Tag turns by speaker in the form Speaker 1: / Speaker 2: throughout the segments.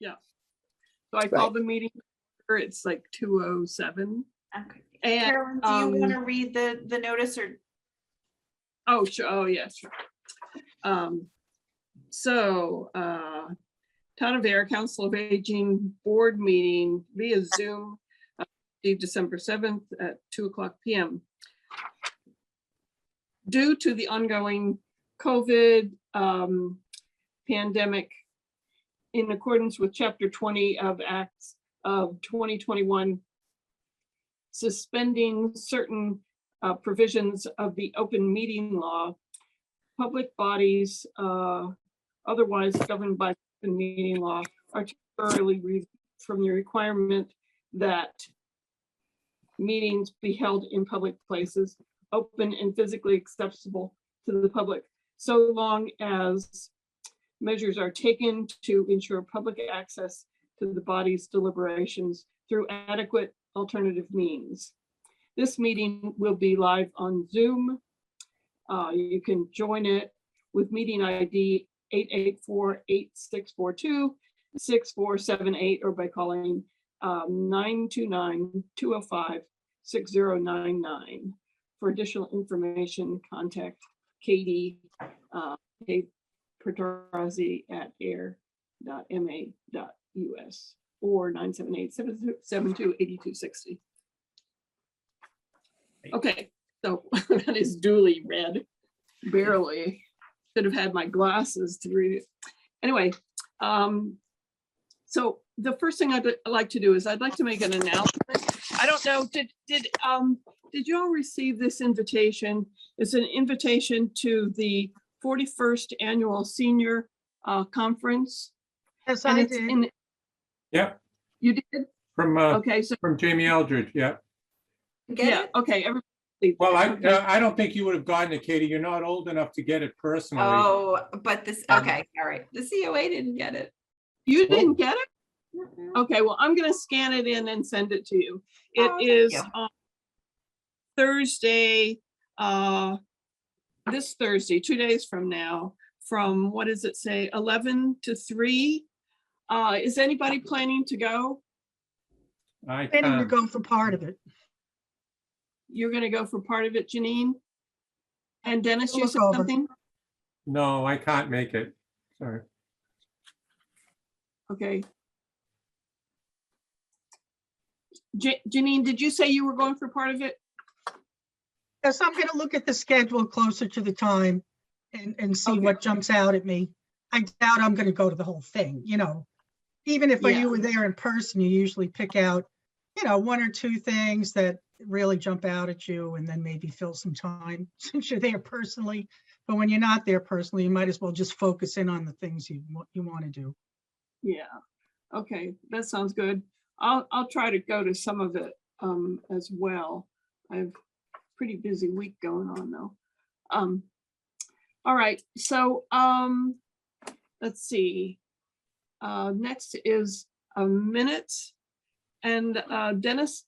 Speaker 1: Yeah. So I called the meeting. It's like 2:07.
Speaker 2: Okay.
Speaker 1: And
Speaker 2: Carolyn, do you want to read the notice or?
Speaker 1: Oh, sure. Oh, yeah, sure. So Town of Ayer Council of Aging Board meeting via Zoom, December 7th at 2:00 p.m. Due to the ongoing COVID pandemic, in accordance with Chapter 20 of Acts of 2021, suspending certain provisions of the open meeting law, public bodies otherwise governed by open meeting law are temporarily relieved from the requirement that meetings be held in public places, open and physically accessible to the public, so long as measures are taken to ensure public access to the body's deliberations through adequate alternative means. This meeting will be live on Zoom. You can join it with meeting ID 884-8642-6478 or by calling 929-205-6099. For additional information, contact Katie Pedrazzi at ayer.ma.us or 978-772-8260. Okay, so that is duly read. Barely. Should have had my glasses to read it. Anyway, so the first thing I'd like to do is I'd like to make an announcement. I don't know, did you all receive this invitation? It's an invitation to the 41st Annual Senior Conference.
Speaker 3: Yes, I did.
Speaker 4: Yep.
Speaker 1: You did? Okay, so
Speaker 4: from Jamie Eldridge. Yeah.
Speaker 2: Get it?
Speaker 1: Okay.
Speaker 4: Well, I don't think you would have gotten it, Katie. You're not old enough to get it personally.
Speaker 2: Oh, but this, okay, all right. The COA didn't get it.
Speaker 1: You didn't get it? Okay, well, I'm going to scan it in and send it to you. It is on Thursday, this Thursday, 2 days from now, from, what does it say, 11 to 3. Is anybody planning to go?
Speaker 4: I
Speaker 3: Planning to go for part of it.
Speaker 1: You're going to go for part of it, Janine? And Dennis, you
Speaker 3: Look
Speaker 1: said
Speaker 3: over.
Speaker 1: something?
Speaker 4: No, I can't make it. Sorry.
Speaker 1: Okay. Janine, did you say you were going for part of it?
Speaker 3: Yes, I'm going to look at the schedule closer to the time and see what jumps out at me. I doubt I'm going to go to the whole thing, you know. Even if you were there in person, you usually pick out, you know, 1 or 2 things that really jump out at you and then maybe fill some time since you're there personally. But when you're not there personally, you might as well just focus in on the things you want to do.
Speaker 1: Yeah. Okay, that sounds good. I'll try to go to some of it as well. I have a pretty busy week going on though. All right, so let's see. Next is minutes. And Dennis,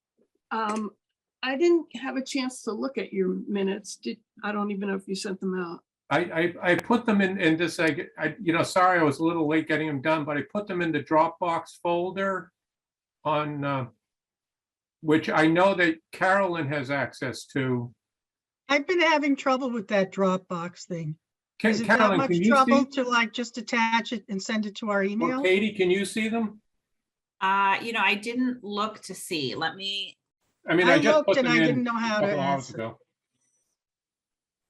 Speaker 1: I didn't have a chance to look at your minutes. I don't even know if you sent them out.
Speaker 4: I put them in this, you know, sorry, I was a little late getting them done, but I put them in the Dropbox folder on, which I know that Carolyn has access to.
Speaker 3: I've been having trouble with that Dropbox thing. Is it
Speaker 4: Carolyn,
Speaker 3: that
Speaker 4: can
Speaker 3: much
Speaker 4: you
Speaker 3: trouble
Speaker 4: see?
Speaker 3: to like just attach it and send it to our email?
Speaker 4: Or Katie, can you see them?
Speaker 2: You know, I didn't look to see. Let me.
Speaker 4: I mean,
Speaker 3: I
Speaker 4: just
Speaker 3: looked
Speaker 4: put
Speaker 3: and
Speaker 4: them
Speaker 3: I
Speaker 4: in
Speaker 3: didn't know how
Speaker 4: a
Speaker 3: to
Speaker 4: couple hours
Speaker 3: answer.
Speaker 4: ago.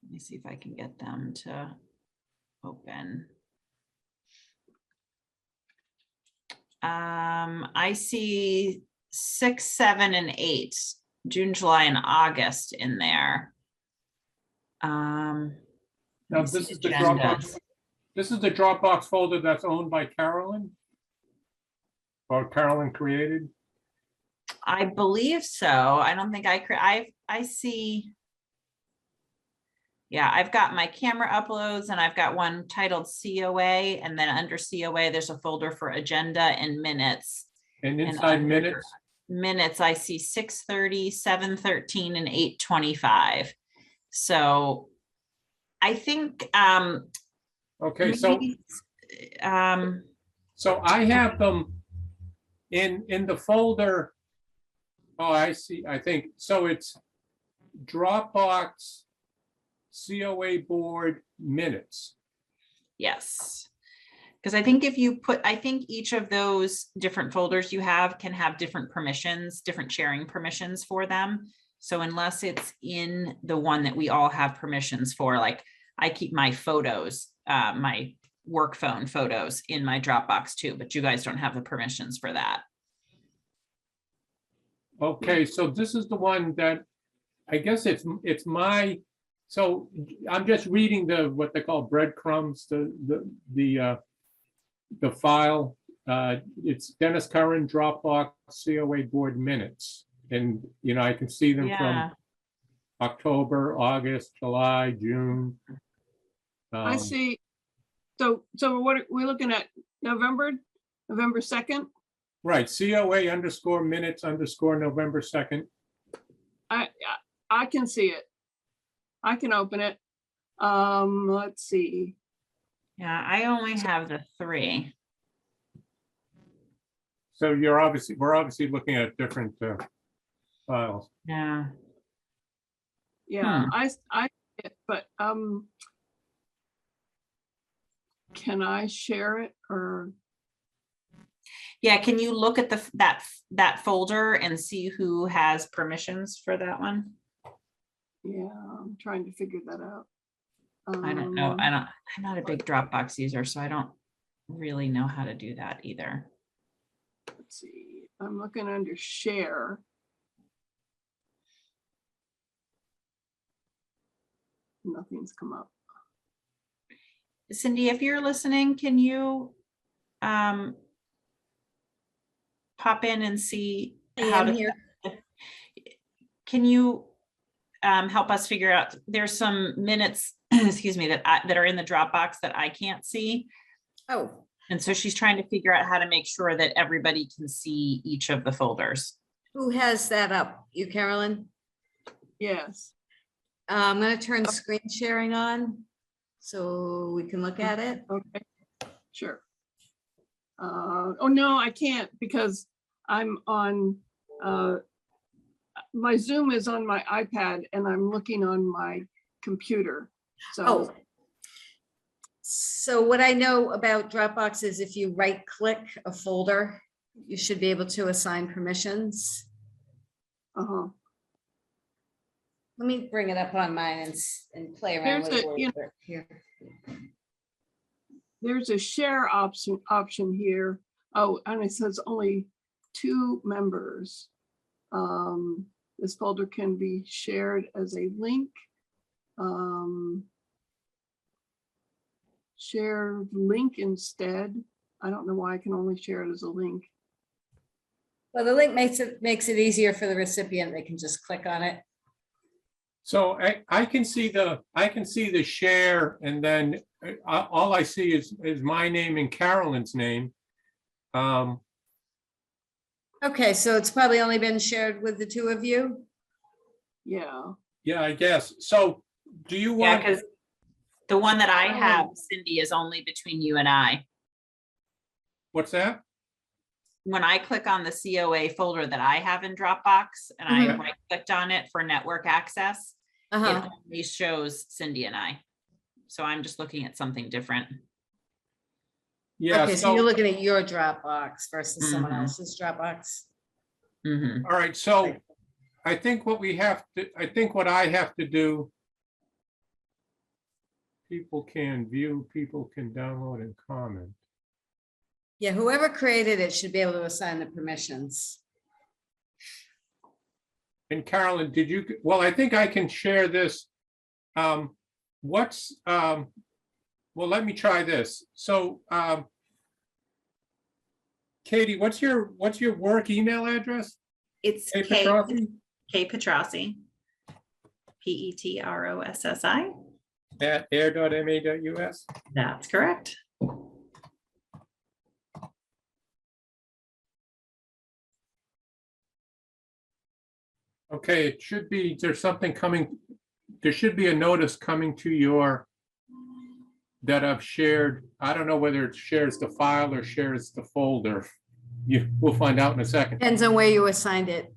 Speaker 2: Let me see if I can get them to open. I see 6, 7, and 8, June, July, and August in there.
Speaker 4: Now, this is the Dropbox. This is the Dropbox folder that's owned by Carolyn, or Carolyn created.
Speaker 2: I believe so. I don't think I see. Yeah, I've got my camera uploads and I've got one titled COA, and then under COA, there's a folder for agenda and minutes.
Speaker 4: And inside minutes?
Speaker 2: Minutes, I see 6:30, 7:13, and 8:25. So I think
Speaker 4: okay, so So I have them in the folder. Oh, I see. I think, so it's Dropbox, COA board minutes.
Speaker 2: Yes. Because I think if you put, I think each of those different folders you have can have different permissions, different sharing permissions for them. So unless it's in the one that we all have permissions for, like I keep my photos, my work phone photos in my Dropbox too, but you guys don't have the permissions for that.
Speaker 4: Okay, so this is the one that, I guess it's my, so I'm just reading what they call breadcrumbs, the file. It's Dennis Curran, Dropbox, COA board minutes. And, I can see them
Speaker 2: Yeah.
Speaker 4: from October, August, July, June.
Speaker 1: I see. So what are we looking at? November 2nd?
Speaker 4: Right, COA_minutes_November 2nd.
Speaker 1: I can see it. I can open it. Let's see.
Speaker 2: Yeah, I only have the 3.
Speaker 4: So we're obviously looking at different files.
Speaker 2: Yeah.
Speaker 1: Yeah, I, but, can I share it or?
Speaker 2: Yeah, can you look at that folder and see who has permissions for that one?
Speaker 1: Yeah, I'm trying to figure that out.
Speaker 2: I don't know. I'm not a big Dropbox user, so I don't really know how to do that either.
Speaker 1: Let's see, I'm looking under share. Nothing's come up.
Speaker 2: Cindy, if you're listening, can you pop in and see how to
Speaker 5: here.
Speaker 2: Can you help us figure out, there's some minutes, excuse me, that are in the Dropbox that I can't see.
Speaker 5: Oh,
Speaker 2: And so she's trying to figure out how to make sure that everybody can see each of the folders.
Speaker 5: who has that up? You, Carolyn?
Speaker 1: Yes,
Speaker 5: I'm gonna turn screen sharing on so we can look at it.
Speaker 1: okay, sure. Oh, no, I can't because I'm on, my Zoom is on my iPad and I'm looking on my computer. So,
Speaker 5: Oh. So what I know about Dropbox is if you right-click a folder, you should be able to assign permissions.
Speaker 1: uh-huh.
Speaker 5: Let me bring it up on mine and play around
Speaker 1: There's
Speaker 5: with it
Speaker 1: a,
Speaker 5: a
Speaker 1: you
Speaker 5: little bit here.
Speaker 1: There's a share option here. Oh, and it says only 2 members. This folder can be shared as a link. Share link instead. I don't know why I can only share it as a link.
Speaker 5: Well, the link makes it easier for the recipient. They can just click on it.
Speaker 4: So I can see the share, and then all I see is my name and Carolyn's name.
Speaker 5: Okay, so it's probably only been shared with the 2 of you.
Speaker 1: Yeah,
Speaker 4: Yeah, I guess. So do you
Speaker 2: Yeah,
Speaker 4: want?
Speaker 2: because the one that I have, Cindy, is only between you and I.
Speaker 4: What's that?
Speaker 2: When I click on the COA folder that I have in Dropbox and I
Speaker 5: Mhm.
Speaker 2: right clicked on it for network access, it
Speaker 5: Uh-huh.
Speaker 2: only shows Cindy and I. So I'm just looking at something different.
Speaker 4: Yeah.
Speaker 5: Okay, so you're
Speaker 4: So
Speaker 5: looking at your Dropbox versus someone
Speaker 2: Mhm.
Speaker 5: else's Dropbox.
Speaker 2: Mhm.
Speaker 4: all right. So I think what I have to do. People can view. People can download and comment.
Speaker 5: Yeah, whoever created it should be able to assign the permissions.
Speaker 4: And Carolyn, did you? Well, I think I can share this. Well, let me try this. So, Katie, what's your work email address?
Speaker 2: It's
Speaker 4: Hey,
Speaker 2: K
Speaker 4: Petrossi?
Speaker 2: Petrossi, Petrossi.
Speaker 4: At air.ma.us.
Speaker 2: That's correct.
Speaker 4: Okay, it should be, there's something coming, there should be a notice coming to your that I've shared. I don't know whether it shares the file or shares the folder. We'll find out in a second.
Speaker 5: Depends on where you assigned it.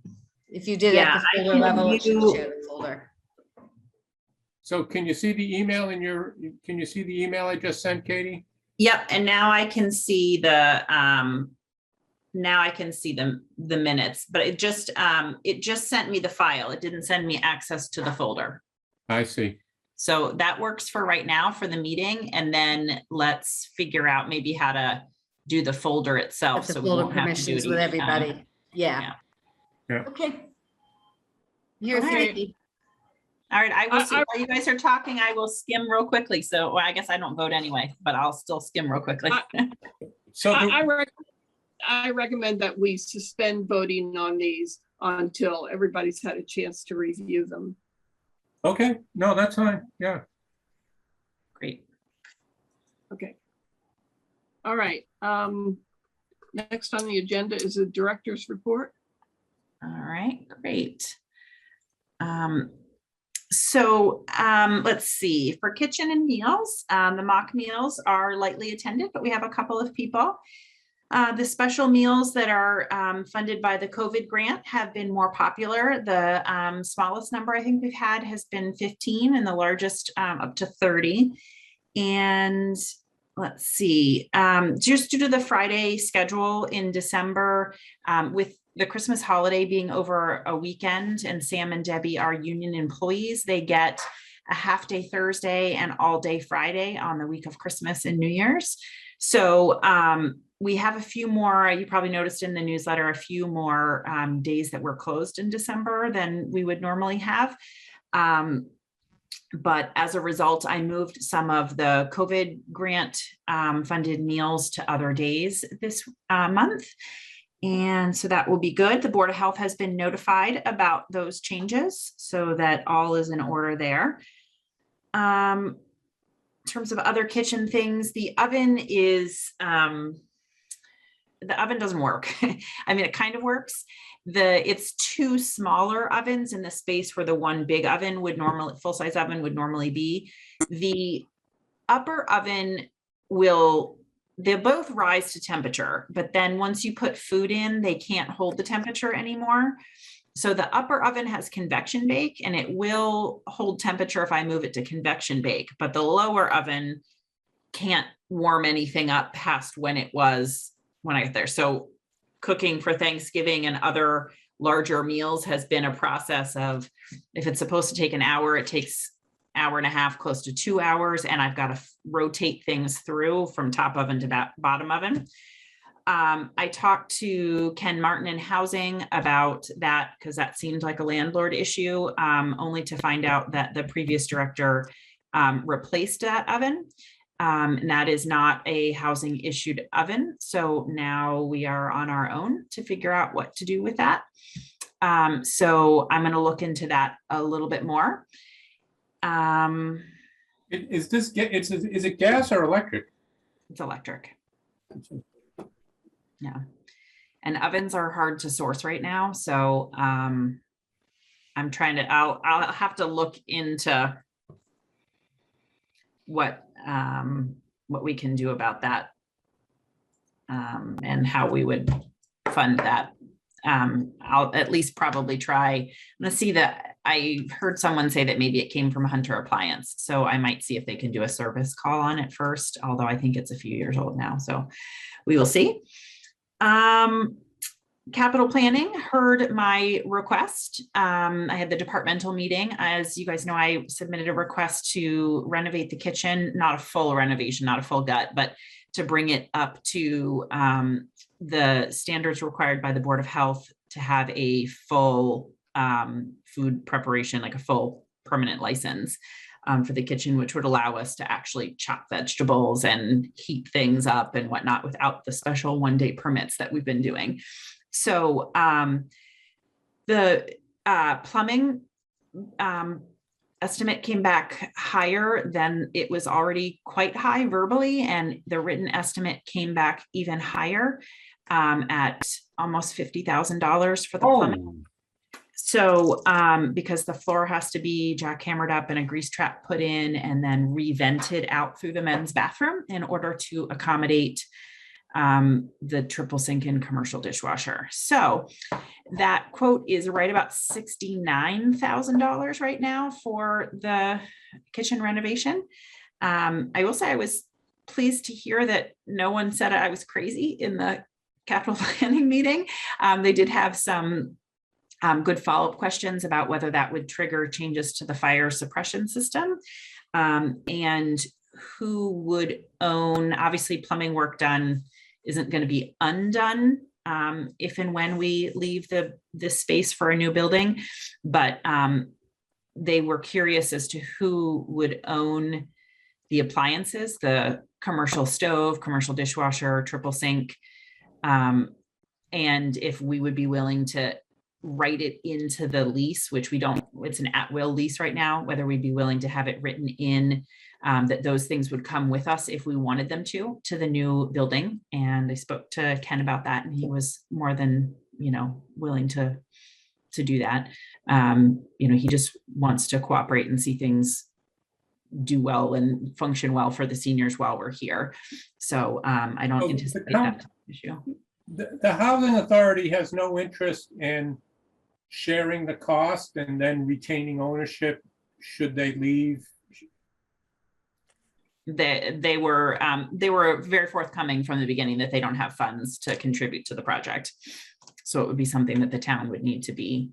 Speaker 5: If you did it
Speaker 2: Yeah,
Speaker 5: at the
Speaker 2: I
Speaker 5: folder
Speaker 2: can
Speaker 5: level, it should
Speaker 2: view-
Speaker 5: share the folder.
Speaker 4: So can you see the email can you see the email I just sent, Katie?
Speaker 2: Yep, and now I can see the minutes, but it just sent me the file. It didn't send me access to the folder.
Speaker 4: I see.
Speaker 2: So that works for right now for the meeting, and then let's figure out maybe how to do the folder itself.
Speaker 5: Set the
Speaker 2: So we
Speaker 5: folder
Speaker 2: won't have to do it
Speaker 5: permissions with
Speaker 2: each time.
Speaker 5: everybody. Yeah.
Speaker 4: Yeah.
Speaker 5: Okay. Here, if you
Speaker 2: Alright.
Speaker 5: need.
Speaker 2: All right, I will,
Speaker 1: I-
Speaker 2: while you guys are talking, I will skim real quickly. So well, I guess I don't vote anyway, but I'll still skim real quickly.
Speaker 4: So the-
Speaker 1: I recommend that we suspend voting on these until everybody's had a chance to review them.
Speaker 4: okay, no, that's fine. Yeah.
Speaker 2: Great.
Speaker 1: Okay. All right. Next on the agenda is the director's report.
Speaker 2: All right, great. Let's see, for kitchen and meals, the mock meals are lightly attended, but we have a couple of people. The special meals that are funded by the COVID grant have been more popular. The smallest number I think we've had has been 15 and the largest up to 30. And let's see, just due to the Friday schedule in December, with the Christmas holiday being over a weekend, and Sam and Debbie are union employees, they get a half day Thursday and all day Friday on the week of Christmas and New Year's. So we have a few more, you probably noticed in the newsletter, a few more days that were closed in December than we would normally have. But as a result, I moved some of the COVID grant funded meals to other days this month. And so that will be good. The Board of Health has been notified about those changes so that all is in order there. In terms of other kitchen things, the oven doesn't work. I mean, it kind of works. It's two smaller ovens in the space where the one big oven would normally, full-size oven would normally be. The upper oven they'll both rise to temperature, but then once you put food in, they can't hold the temperature anymore. So the upper oven has convection bake and it will hold temperature if I move it to convection bake, but the lower oven can't warm anything up past when it was when I got there. So cooking for Thanksgiving and other larger meals has been a process of, if it's supposed to take an hour, it takes hour and a half, close to 2 hours. And I've got to rotate things through from top oven to bottom oven. I talked to Ken Martin in housing about that because that seemed like a landlord issue, only to find out that the previous director replaced that oven. And that is not a housing issued oven. So now we are on our own to figure out what to do with that. So I'm going to look into that a little bit more.
Speaker 4: Is it gas or electric?
Speaker 2: It's electric. Yeah. And ovens are hard to source right now. So I'm trying to, I'll have to look into what we can do about that and how we would fund that. I'll at least probably try. I'm gonna see that. I heard someone say that maybe it came from Hunter Appliance, so I might see if they can do a service call on it first, although I think it's a few years old now, so we will see. Capital planning heard my request. I had the departmental meeting. As you guys know, I submitted a request to renovate the kitchen, not a full renovation, not a full gut, but to bring it up to the standards required by the Board of Health to have a full food preparation, like a full permanent license for the kitchen, which would allow us to actually chop vegetables and heat things up and whatnot without the special one-day permits that we've been doing. So the plumbing estimate came back higher than it was already quite high verbally, and the written estimate came back even higher at almost $50,000 for the plumbing. So, because the floor has to be jackhammered up and a grease trap put in and then re-vented out through the men's bathroom in order to accommodate the triple sink and commercial dishwasher. So that quote is right about $69,000 right now for the kitchen renovation. I will say I was pleased to hear that no one said I was crazy in the capital planning meeting. They did have some good follow-up questions about whether that would trigger changes to the fire suppression system, and who would own, obviously plumbing work done isn't going to be undone if and when we leave this space for a new building, but they were curious as to who would own the appliances, the commercial stove, commercial dishwasher, triple sink, and if we would be willing to write it into the lease, which we don't, it's an at-will lease right now, whether we'd be willing to have it written in that those things would come with us if we wanted them to the new building. And I spoke to Ken about that, and he was more than, willing to do that. He just wants to cooperate and see things do well and function well for the seniors while we're here. So I don't
Speaker 4: Oh,
Speaker 2: anticipate that issue.
Speaker 4: The housing authority has no interest in sharing the cost and then retaining ownership should they leave.
Speaker 2: They were very forthcoming from the beginning that they don't have funds to contribute to the project. So it would be something that the town would need to be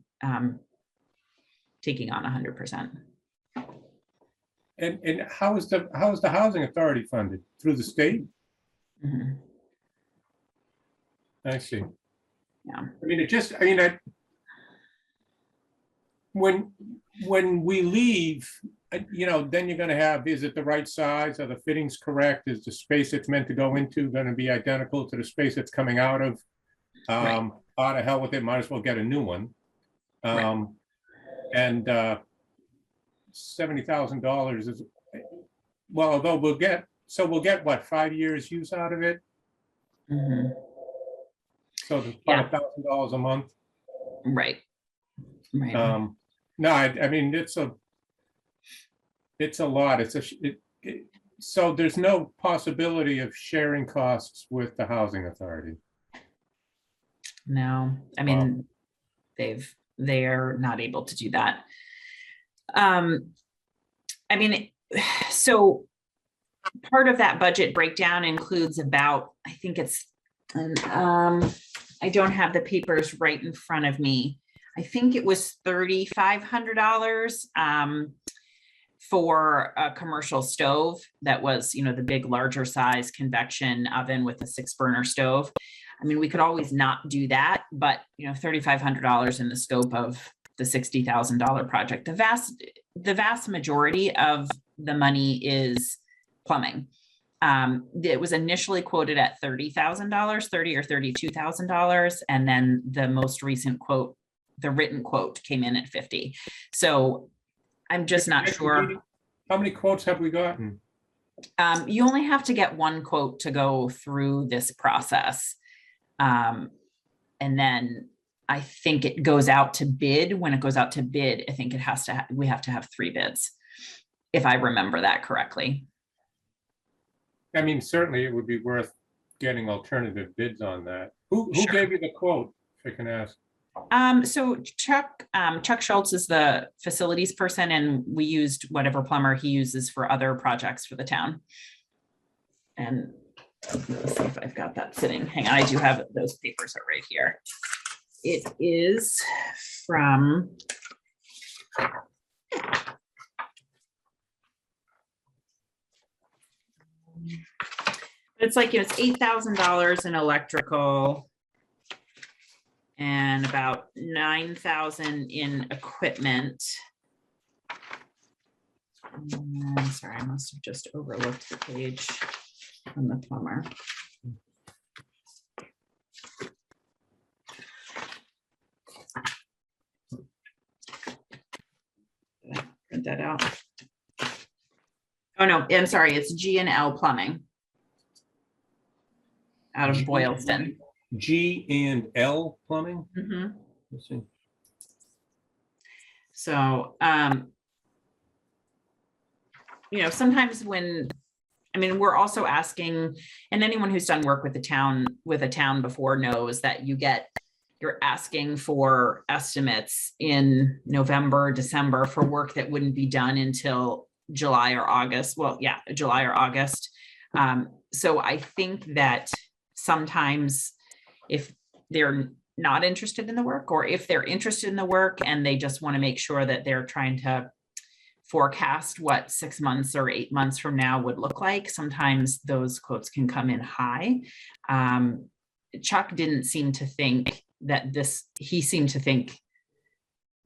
Speaker 2: taking on 100%.
Speaker 4: And how is the housing authority funded? Through the state?
Speaker 2: Mm-hmm.
Speaker 4: I see.
Speaker 2: Yeah.
Speaker 4: I mean, when we leave, then you're going to have, is it the right size? Are the fittings correct? Is the space it's meant to go into going to be identical to the space it's coming out of?
Speaker 2: Right.
Speaker 4: Oh, to hell with it, might as well get a new one.
Speaker 2: Right.
Speaker 4: And $70,000 is, well, although we'll get what, 5 years use out of it?
Speaker 2: Mm-hmm.
Speaker 4: So the
Speaker 2: Yeah.
Speaker 4: $5,000 a month.
Speaker 2: Right. Right.
Speaker 4: No, I mean, it's a lot. So there's no possibility of sharing costs with the housing authority.
Speaker 2: No, I mean, they're not able to do that. I mean, so part of that budget breakdown includes about, I think it's, I don't have the papers right in front of me. I think it was $3,500 for a commercial stove that was, the big larger size convection oven with a 6-burner stove. I mean, we could always not do that, but $3,500 in the scope of the $60,000 project. The vast majority of the money is plumbing. It was initially quoted at $30,000, $30,000 or $32,000, and then the most recent quote, the written quote, came in at $50,000. So I'm just not sure.
Speaker 4: How many quotes have we gotten?
Speaker 2: You only have to get one quote to go through this process. And then I think it goes out to bid. When it goes out to bid, I think we have to have 3 bids, if I remember that correctly.
Speaker 4: I mean, certainly it would be worth getting alternative bids on that. Who
Speaker 2: Sure.
Speaker 4: gave you the quote, if I can ask?
Speaker 2: So Chuck Schultz is the facilities person, and we used whatever plumber he uses for other projects for the town. And let me see if I've got that sitting. Hang on, I do have those papers right here. It is from it's like it's $8,000 in electrical and about $9,000 in equipment. I'm sorry, I must have just overlooked the page from the plumber. Did I print that out? Oh no, I'm sorry, it's G&L Plumbing out of Boylston.
Speaker 4: G&L Plumbing?
Speaker 2: Mhm.
Speaker 4: Let's see.
Speaker 2: So, sometimes we're also asking, and anyone who's done work with a town before knows that you're asking for estimates in November, December for work that wouldn't be done until July or August. Well, yeah, July or August. So I think that sometimes if they're not interested in the work, or if they're interested in the work and they just want to make sure that they're trying to forecast what 6 months or 8 months from now would look like, sometimes those quotes can come in high. Chuck didn't seem to think he seemed to think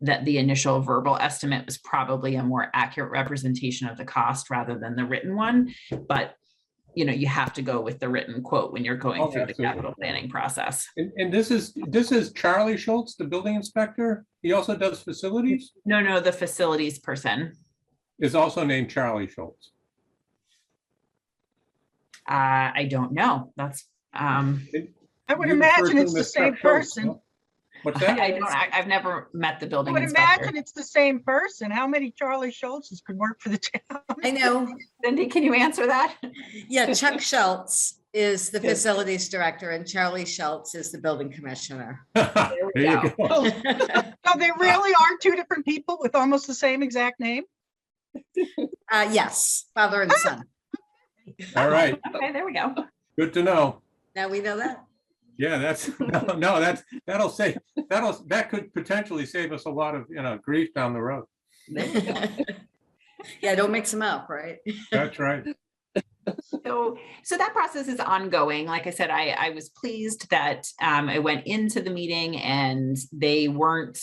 Speaker 2: that the initial verbal estimate was probably a more accurate representation of the cost rather than the written one. But, you have to go with the written quote when you're going through the
Speaker 4: Absolutely.
Speaker 2: capital planning process.
Speaker 4: And this is Charlie Schultz, the building inspector. He also does facilities,
Speaker 2: No, the facilities person.
Speaker 4: is also named Charlie Schultz.
Speaker 2: I don't know. That's,
Speaker 3: I would
Speaker 4: You refer
Speaker 3: imagine
Speaker 4: to
Speaker 3: it's
Speaker 4: him
Speaker 3: the
Speaker 4: as
Speaker 3: same
Speaker 4: Chuck Schultz,
Speaker 3: person.
Speaker 4: huh? What's that?
Speaker 2: I've never met the
Speaker 3: I
Speaker 2: building
Speaker 3: would
Speaker 2: inspector.
Speaker 3: imagine it's the same person. How many Charlie Schultzes could work for the town?
Speaker 5: I know.
Speaker 2: Cindy, can you answer that?
Speaker 5: Yeah, Chuck Schultz is the
Speaker 2: Yes.
Speaker 5: facilities director and Charlie Schultz is the building commissioner.
Speaker 4: There
Speaker 2: we
Speaker 4: you
Speaker 2: go.
Speaker 4: go.
Speaker 3: So they really are two different people with almost the same exact name?
Speaker 5: Yes, father and son.
Speaker 4: All right,
Speaker 2: Okay, there we go.
Speaker 4: good to know.
Speaker 5: Now we know that.
Speaker 4: Yeah, that could potentially save us a lot of, grief down the road.
Speaker 5: Yeah, don't mix them up, right?
Speaker 4: That's right.
Speaker 2: So that process is ongoing. Like I said, I was pleased that I went into the meeting and they weren't,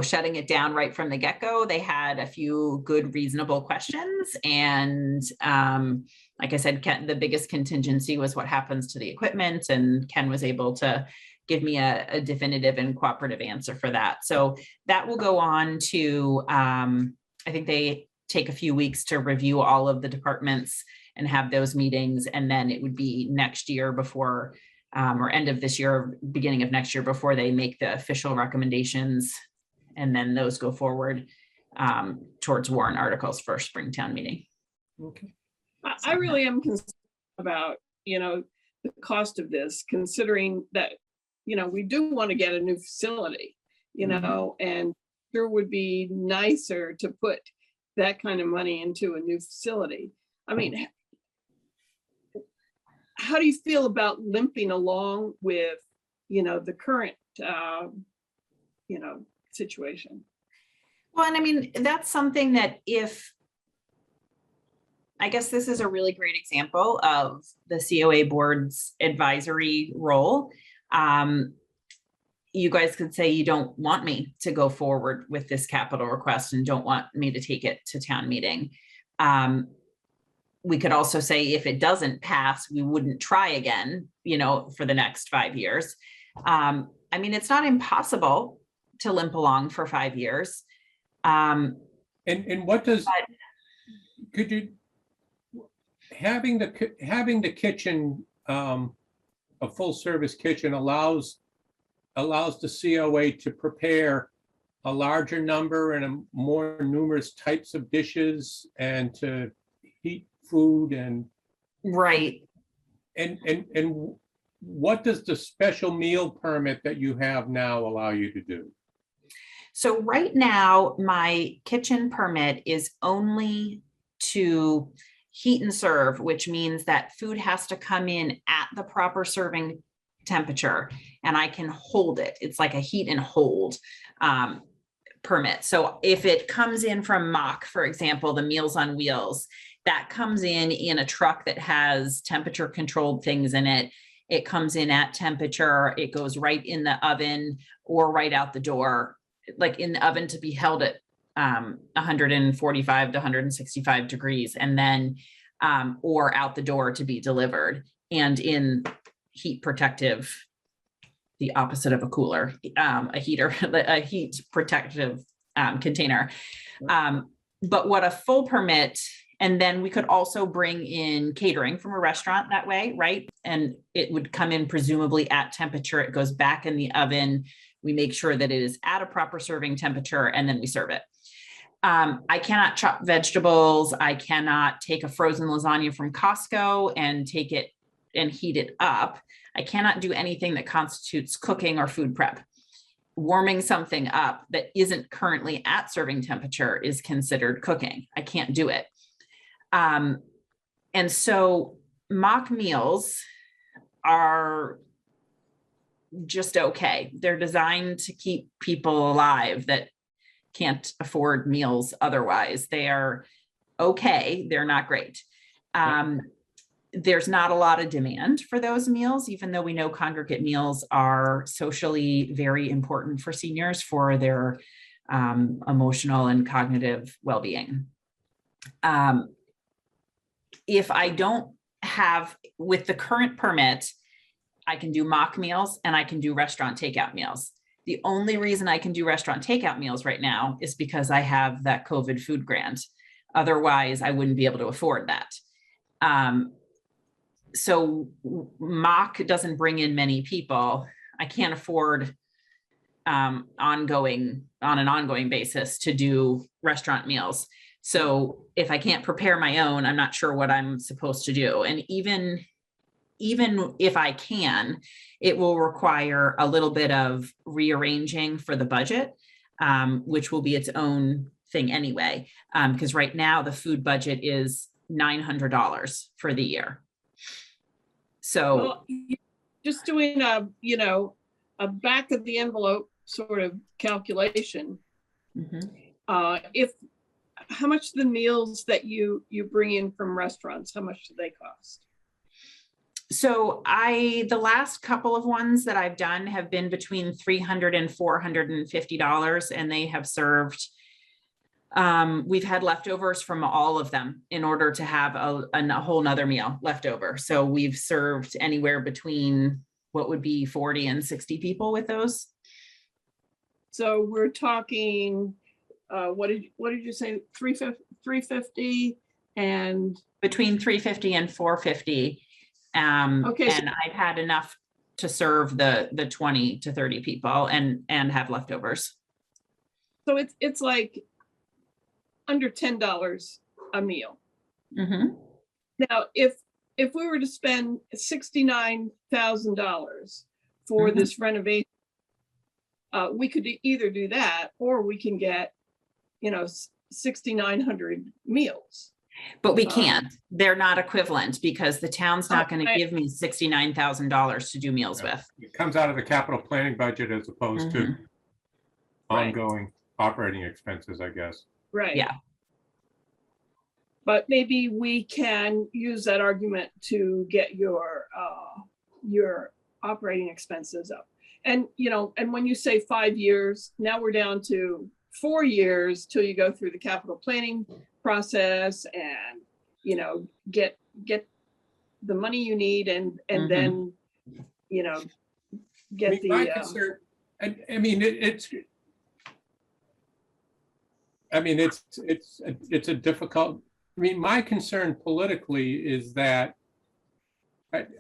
Speaker 2: shutting it down right from the get-go. They had a few good, reasonable questions. And like I said, the biggest contingency was what happens to the equipment. And Ken was able to give me a definitive and cooperative answer for that. So that will go on to, I think they take a few weeks to review all of the departments and have those meetings. And then it would be next year before, or end of this year, beginning of next year, before they make the official recommendations. And then those go forward towards warrant articles for Springtown meeting.
Speaker 4: Okay.
Speaker 1: I really am concerned about, the cost of this, considering that, we do want to get a new facility, and sure would be nicer to put that kind of money into a new facility. I mean, how do you feel about limping along with, the current, situation?
Speaker 2: Well, and that's something that I guess this is a really great example of the COA board's advisory role. You guys could say you don't want me to go forward with this capital request and don't want me to take it to town meeting. We could also say if it doesn't pass, we wouldn't try again, for the next 5 years. It's not impossible to limp along for 5 years.
Speaker 4: And what does, could you, having the kitchen, a full service kitchen allows the COA to prepare a larger number and a more numerous types of dishes and to heat food and.
Speaker 2: Right.
Speaker 4: And what does the special meal permit that you have now allow you to do?
Speaker 2: So right now, my kitchen permit is only to heat and serve, which means that food has to come in at the proper serving temperature and I can hold it. It's like a heat and hold permit. So if it comes in from Mock, for example, the Meals on Wheels, that comes in a truck that has temperature controlled things in it. It comes in at temperature, it goes right in the oven or right out the door, like in the oven to be held at 145 to 165 degrees, and then or out the door to be delivered, and in heat protective, the opposite of a cooler, a heater, a heat protective container. But what a full permit, and then we could also bring in catering from a restaurant that way, right? And it would come in presumably at temperature. It goes back in the oven We make sure that it is at a proper serving temperature, and then we serve it. I cannot chop vegetables. I cannot take a frozen lasagna from Costco and take it and heat it up. I cannot do anything that constitutes cooking or food prep. Warming something up that isn't currently at serving temperature is considered cooking. I can't do it. And so mock meals are just okay. They're designed to keep people alive that can't afford meals otherwise. They are okay. They're not great. There's not a lot of demand for those meals, even though we know congregate meals are socially very important for seniors for their emotional and cognitive well-being. If I don't have, with the current permit, I can do mock meals and I can do restaurant takeout meals. The only reason I can do restaurant takeout meals right now is because I have that COVID food grant. Otherwise, I wouldn't be able to afford that. So mock doesn't bring in many people. I can't afford on an ongoing basis to do restaurant meals. So if I can't prepare my own, I'm not sure what I'm supposed to do. And even if I can, it will require a little bit of rearranging for the budget, which will be its own thing anyway. Because right now the food budget is $900 for the year. So
Speaker 1: Well, just doing a back of the envelope sort of calculation. How much the meals that you bring in from restaurants, how much do they cost?
Speaker 2: So the last couple of ones that I've done have been between $300 and $450, and they have served, we've had leftovers from all of them in order to have a whole nother meal left over. So we've served anywhere between what would be 40 and 60 people with those.
Speaker 1: So we're talking, what did you say? 350 and
Speaker 2: Between 350 and 450.
Speaker 1: Okay,
Speaker 2: and I've had enough to serve the 20 to 30 people and have leftovers.
Speaker 1: so it's like under $10 a meal. Now, if we were to spend $69,000 for this renovation, we could either do that or we can get 6,900 meals.
Speaker 2: But we can't. They're not equivalent because the town's not going to give me $69,000 to do meals with.
Speaker 4: It comes out of the capital planning budget as opposed to ongoing operating expenses, I guess.
Speaker 1: Right.
Speaker 2: Yeah.
Speaker 1: But maybe we can use that argument to get your operating expenses up. And and when you say 5 years, now we're down to 4 years till you go through the capital planning process and get the money you need and then get
Speaker 4: My concern, it's a difficult. My concern politically is that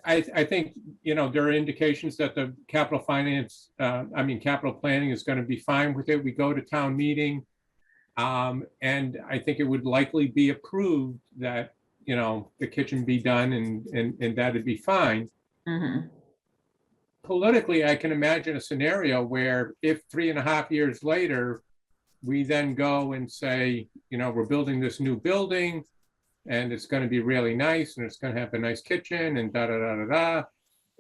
Speaker 4: I think there are indications that the capital planning is going to be fine with it. We go to town meeting. And I think it would likely be approved that, the kitchen be done and that'd be fine. Politically, I can imagine a scenario where if 3.5 years later, we then go and say, we're building this new building and it's going to be really nice and it's going to have a nice kitchen and da-da-da-da-da.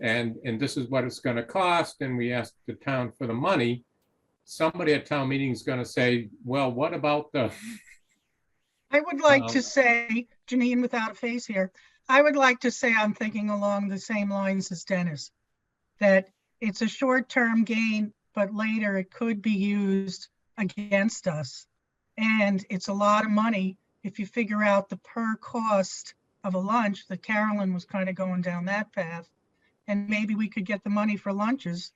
Speaker 4: And this is what it's going to cost. And we ask the town for the money. Somebody at town meeting is going to say, well, what about the...
Speaker 3: I would like to say, Janine, without a face here, I would like to say I'm thinking along the same lines as Dennis, that it's a short-term gain, but later it could be used against us. And it's a lot of money if you figure out the per cost of a lunch, that Carolyn was kind of going down that path. And maybe we could get the money for lunches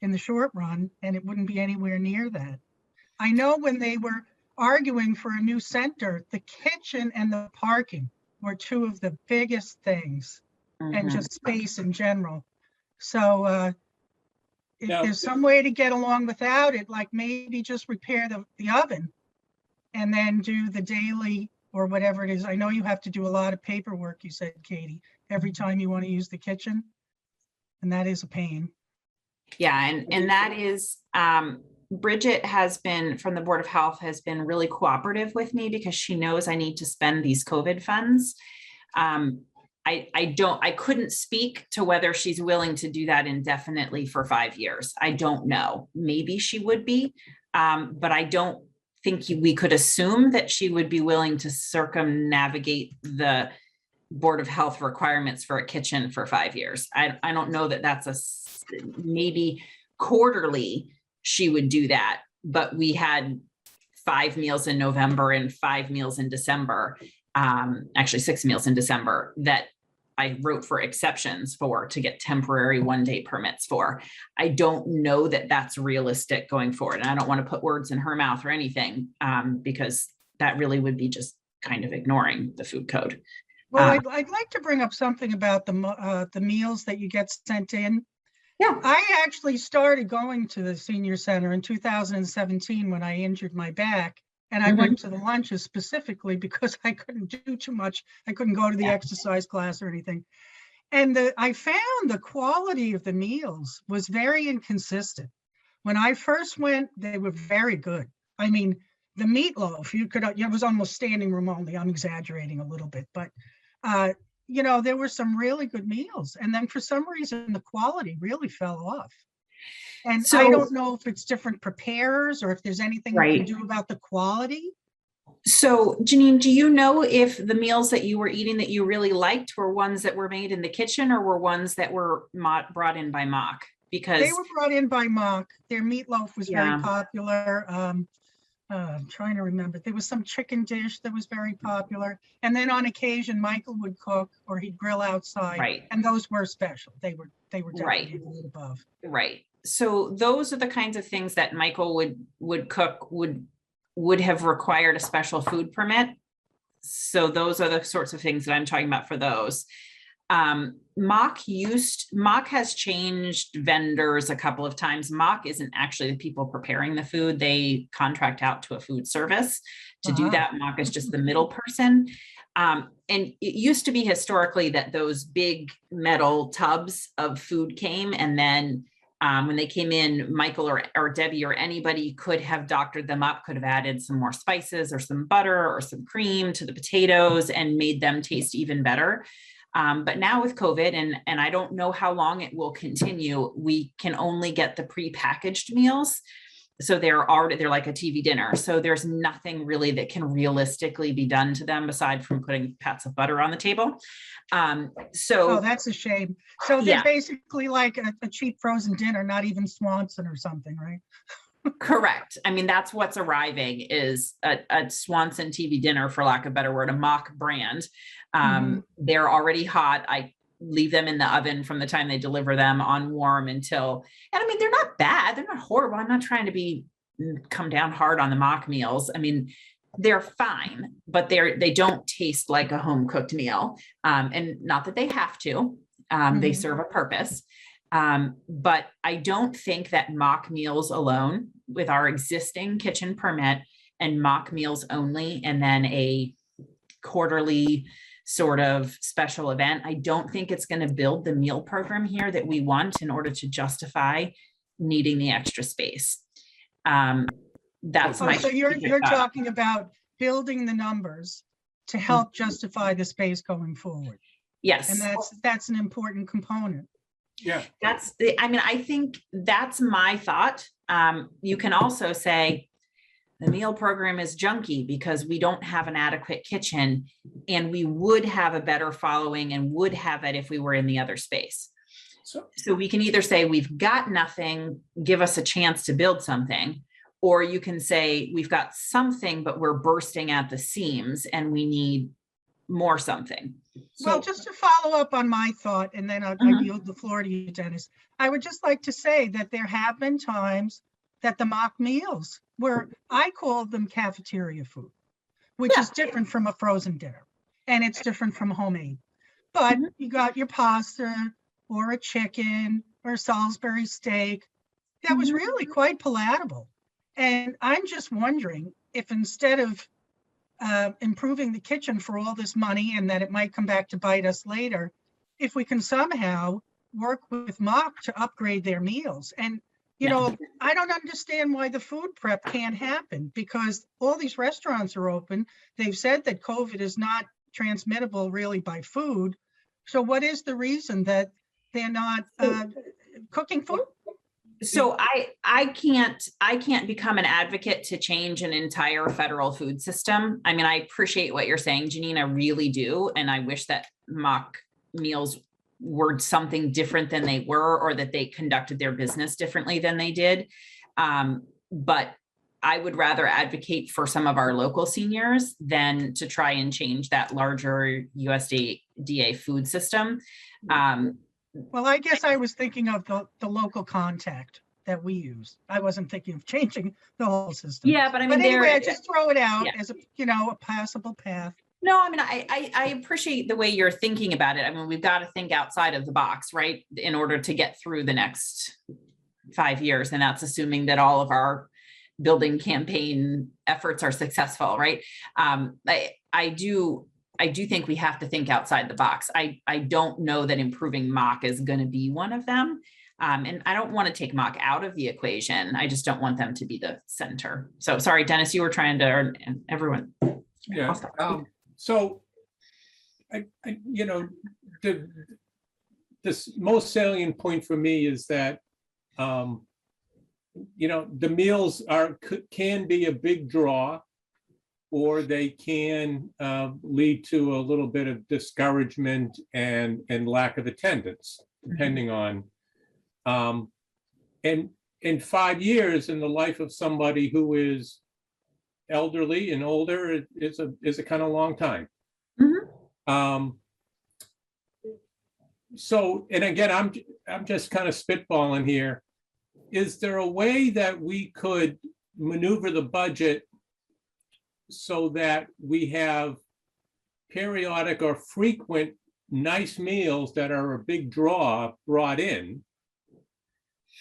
Speaker 3: in the short run, and it wouldn't be anywhere near that. I know when they were arguing for a new center, the kitchen and the parking were two of the biggest things, and just space in general. So if
Speaker 1: Yeah.
Speaker 3: there's some way to get along without it, like maybe just repair the oven and then do the daily or whatever it is. I know you have to do a lot of paperwork, you said, Katie, every time you want to use the kitchen. And that is a pain.
Speaker 2: Yeah, and that is, Bridget has been, from the Board of Health, has been really cooperative with me because she knows I need to spend these COVID funds. I couldn't speak to whether she's willing to do that indefinitely for 5 years. I don't know. Maybe she would be, but I don't think we could assume that she would be willing to circumnavigate the Board of Health requirements for a kitchen for 5 years. I don't know that that's maybe quarterly she would do that, but we had 5 meals in November and 5 meals in December, actually 6 meals in December that I wrote for exceptions for to get temporary 1-day permits for. I don't know that that's realistic going forward. And I don't want to put words in her mouth or anything, because that really would be just kind of ignoring the food code.
Speaker 3: Well, I'd like to bring up something about the meals that you get sent in.
Speaker 2: Yeah.
Speaker 3: I actually started going to the senior center in 2017 when I injured my back. And I went to the lunches specifically because I couldn't do too much. I couldn't go to the exercise class or anything. And I found the quality of the meals was very inconsistent. When I first went, they were very good. I mean, the meatloaf, it was almost standing room only. I'm exaggerating a little bit, but there were some really good meals. And then for some reason, the quality really fell off. And
Speaker 2: So,
Speaker 3: I don't know if it's different preparers or if there's anything you
Speaker 2: Right.
Speaker 3: can do about the quality.
Speaker 2: So Janine, do you know if the meals that you were eating that you really liked were ones that were made in the kitchen or were ones that were brought in by Mock? Because
Speaker 3: They were brought in by Mock. Their meatloaf was very
Speaker 2: Yeah.
Speaker 3: popular. I'm trying to remember. There was some chicken dish that was very popular. And then on occasion, Michael would cook or he'd grill outside.
Speaker 2: Right.
Speaker 3: And those were special. They were
Speaker 2: Right.
Speaker 3: definitely a grade above.
Speaker 2: Right. So those are the kinds of things that Michael would cook, would have required a special food permit. So those are the sorts of things that I'm talking about for those. Mock has changed vendors a couple of times. Mock isn't actually the people preparing the food. They contract out to a food service to do that. Mock is just the middle person. And it used to be historically that those big metal tubs of food came, and then when they came in, Michael or Debbie or anybody could have doctored them up, could have added some more spices or some butter or some cream to the potatoes and made them taste even better. But now with COVID, and I don't know how long it will continue, we can only get the pre-packaged meals. So they're like a TV dinner. So there's nothing really that can realistically be done to them aside from putting pats of butter on the table.
Speaker 3: Oh, that's a shame. So they're
Speaker 2: Yeah.
Speaker 3: basically like a cheap frozen dinner, not even Swanson or something, right?
Speaker 2: Correct. I mean, that's what's arriving is a Swanson TV dinner, for lack of a better word, a Mock brand. They're already hot. I leave them in the oven from the time they deliver them on warm until, and I mean, they're not bad. They're not horrible. I'm not trying to come down hard on the Mock meals. I mean, they're fine, but they don't taste like a home cooked meal. And not that they have to, they serve a purpose. But I don't think that Mock meals alone, with our existing kitchen permit and Mock meals only, and then a quarterly sort of special event, I don't think it's going to build the meal program here that we want in order to justify needing the extra space. That's my.
Speaker 3: So you're talking about building the numbers to help justify the space going forward.
Speaker 2: Yes.
Speaker 3: And that's an important component.
Speaker 4: Yeah.
Speaker 2: I think that's my thought. You can also say the meal program is junky because we don't have an adequate kitchen, and we would have a better following and would have it if we were in the other space. So we can either say we've got nothing, give us a chance to build something, or you can say we've got something, but we're bursting at the seams and we need more something.
Speaker 3: Well, just to follow up on my thought, and then I yield the floor to you, Dennis. I would just like to say that there have been times that the Mock meals were, I call them cafeteria food, which is different from a frozen dinner, and it's different from homemade. But you got your pasta or a chicken or Salisbury steak that was really quite palatable. And I'm just wondering if instead of improving the kitchen for all this money and that it might come back to bite us later, if we can somehow work with Mock to upgrade their meals. And, you
Speaker 2: Yeah.
Speaker 3: know, I don't understand why the food prep can't happen because all these restaurants are open. They've said that COVID is not transmittable really by food. So what is the reason that they're not cooking food?
Speaker 2: So I can't become an advocate to change an entire federal food system. I mean, I appreciate what you're saying, Janine, I really do. And I wish that mock meals were something different than they were, or that they conducted their business differently than they did. But I would rather advocate for some of our local seniors than to try and change that larger USDA food system.
Speaker 3: Well, I guess I was thinking of the local contact that we use. I wasn't thinking of changing the whole system.
Speaker 2: Yeah, but I
Speaker 3: But
Speaker 2: mean,
Speaker 3: anyway, I just throw it out
Speaker 2: yeah.
Speaker 3: as a, you know, a passable path.
Speaker 2: No, I mean, I appreciate the way you're thinking about it. I mean, we've got to think outside of the box, right? In order to get through the next 5 years. And that's assuming that all of our building campaign efforts are successful, right? I do think we have to think outside the box. I don't know that improving mock is going to be one of them. And I don't want to take mock out of the equation. I just don't want them to be the center. So sorry, Dennis, you were trying to, or everyone.
Speaker 4: Yeah. So, you know, the most salient point for me is that, you know, the meals can be a big draw, or they can lead to a little bit of discouragement and lack of attendance, depending on. And in 5 years in the life of somebody who is elderly and older is a kind of long time. So, and again, I'm just kind of spitballing here. Is there a way that we could maneuver the budget so that we have periodic or frequent nice meals that are a big draw brought in?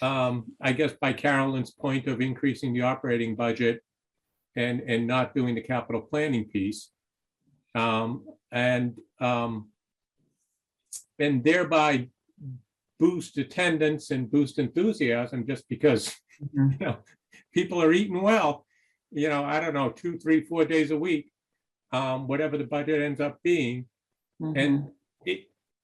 Speaker 4: I guess by Carolyn's point of increasing the operating budget and not doing the capital planning piece, and thereby boost attendance and boost enthusiasm, just because you know people are eating well, you know, I don't know, 2, 3, 4 days a week, whatever the budget ends up being. And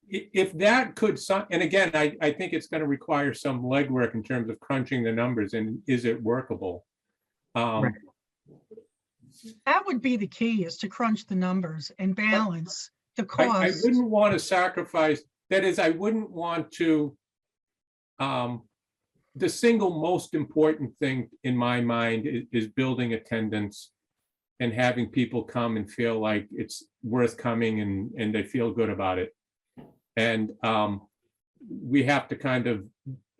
Speaker 4: if that could, and again, I think it's going to require some legwork in terms of crunching the numbers and is it workable?
Speaker 2: Right.
Speaker 3: That would be the key, is to crunch the numbers and balance the
Speaker 4: I
Speaker 3: cost.
Speaker 4: wouldn't want to sacrifice, that is, I wouldn't want to, the single most important thing in my mind is building attendance and having people come and feel like it's worth coming and they feel good about it. And we have to kind of,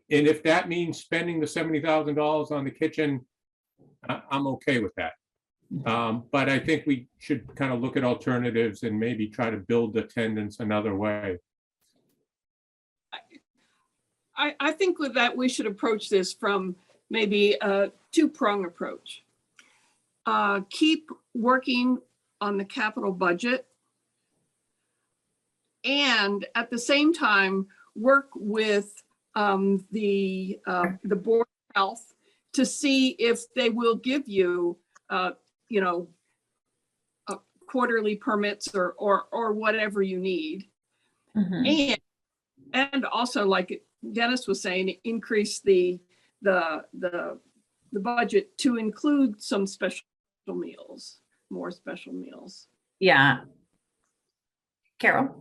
Speaker 4: and if that means spending the $70,000 on the kitchen, I'm okay with that. But I think we should kind of look at alternatives and maybe try to build attendance another way.
Speaker 1: I think with that, we should approach this from maybe a two-prong approach. Keep working on the capital budget, and at the same time, work with the Board of Health to see if they will give you, you know, quarterly permits or whatever you need. And also, like Dennis was saying, increase the budget to include some special meals, more special meals.
Speaker 2: Yeah. Carol?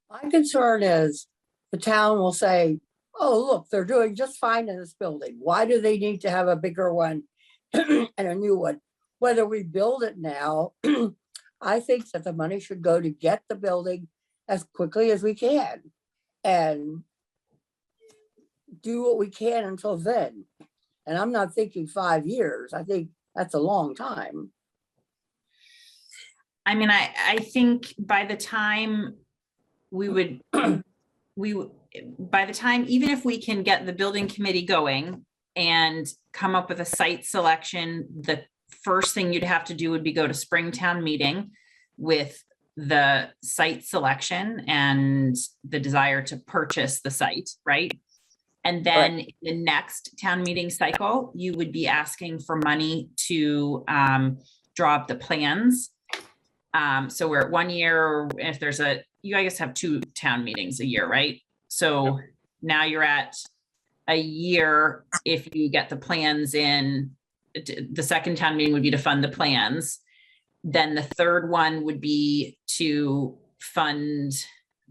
Speaker 6: My concern is the town will say, oh, look, they're doing just fine in this building. Why do they need to have a bigger one and a new one? Whether we build it now, I think that the money should go to get the building as quickly as we can and do what we can until then. And I'm not thinking 5 years. I think that's a long time.
Speaker 2: I mean, I think by the time we would, by the time, even if we can get the building committee going and come up with a site selection, the first thing you'd have to do would be go to Springtown meeting with the site selection and the desire to purchase the site, right? And then the next town meeting cycle, you would be asking for money to draw up the plans. So we're at 1 year, if there's you guys have 2 town meetings a year, right? So now you're at a year if you get the plans in. The second town meeting would be to fund the plans. Then the third one would be to fund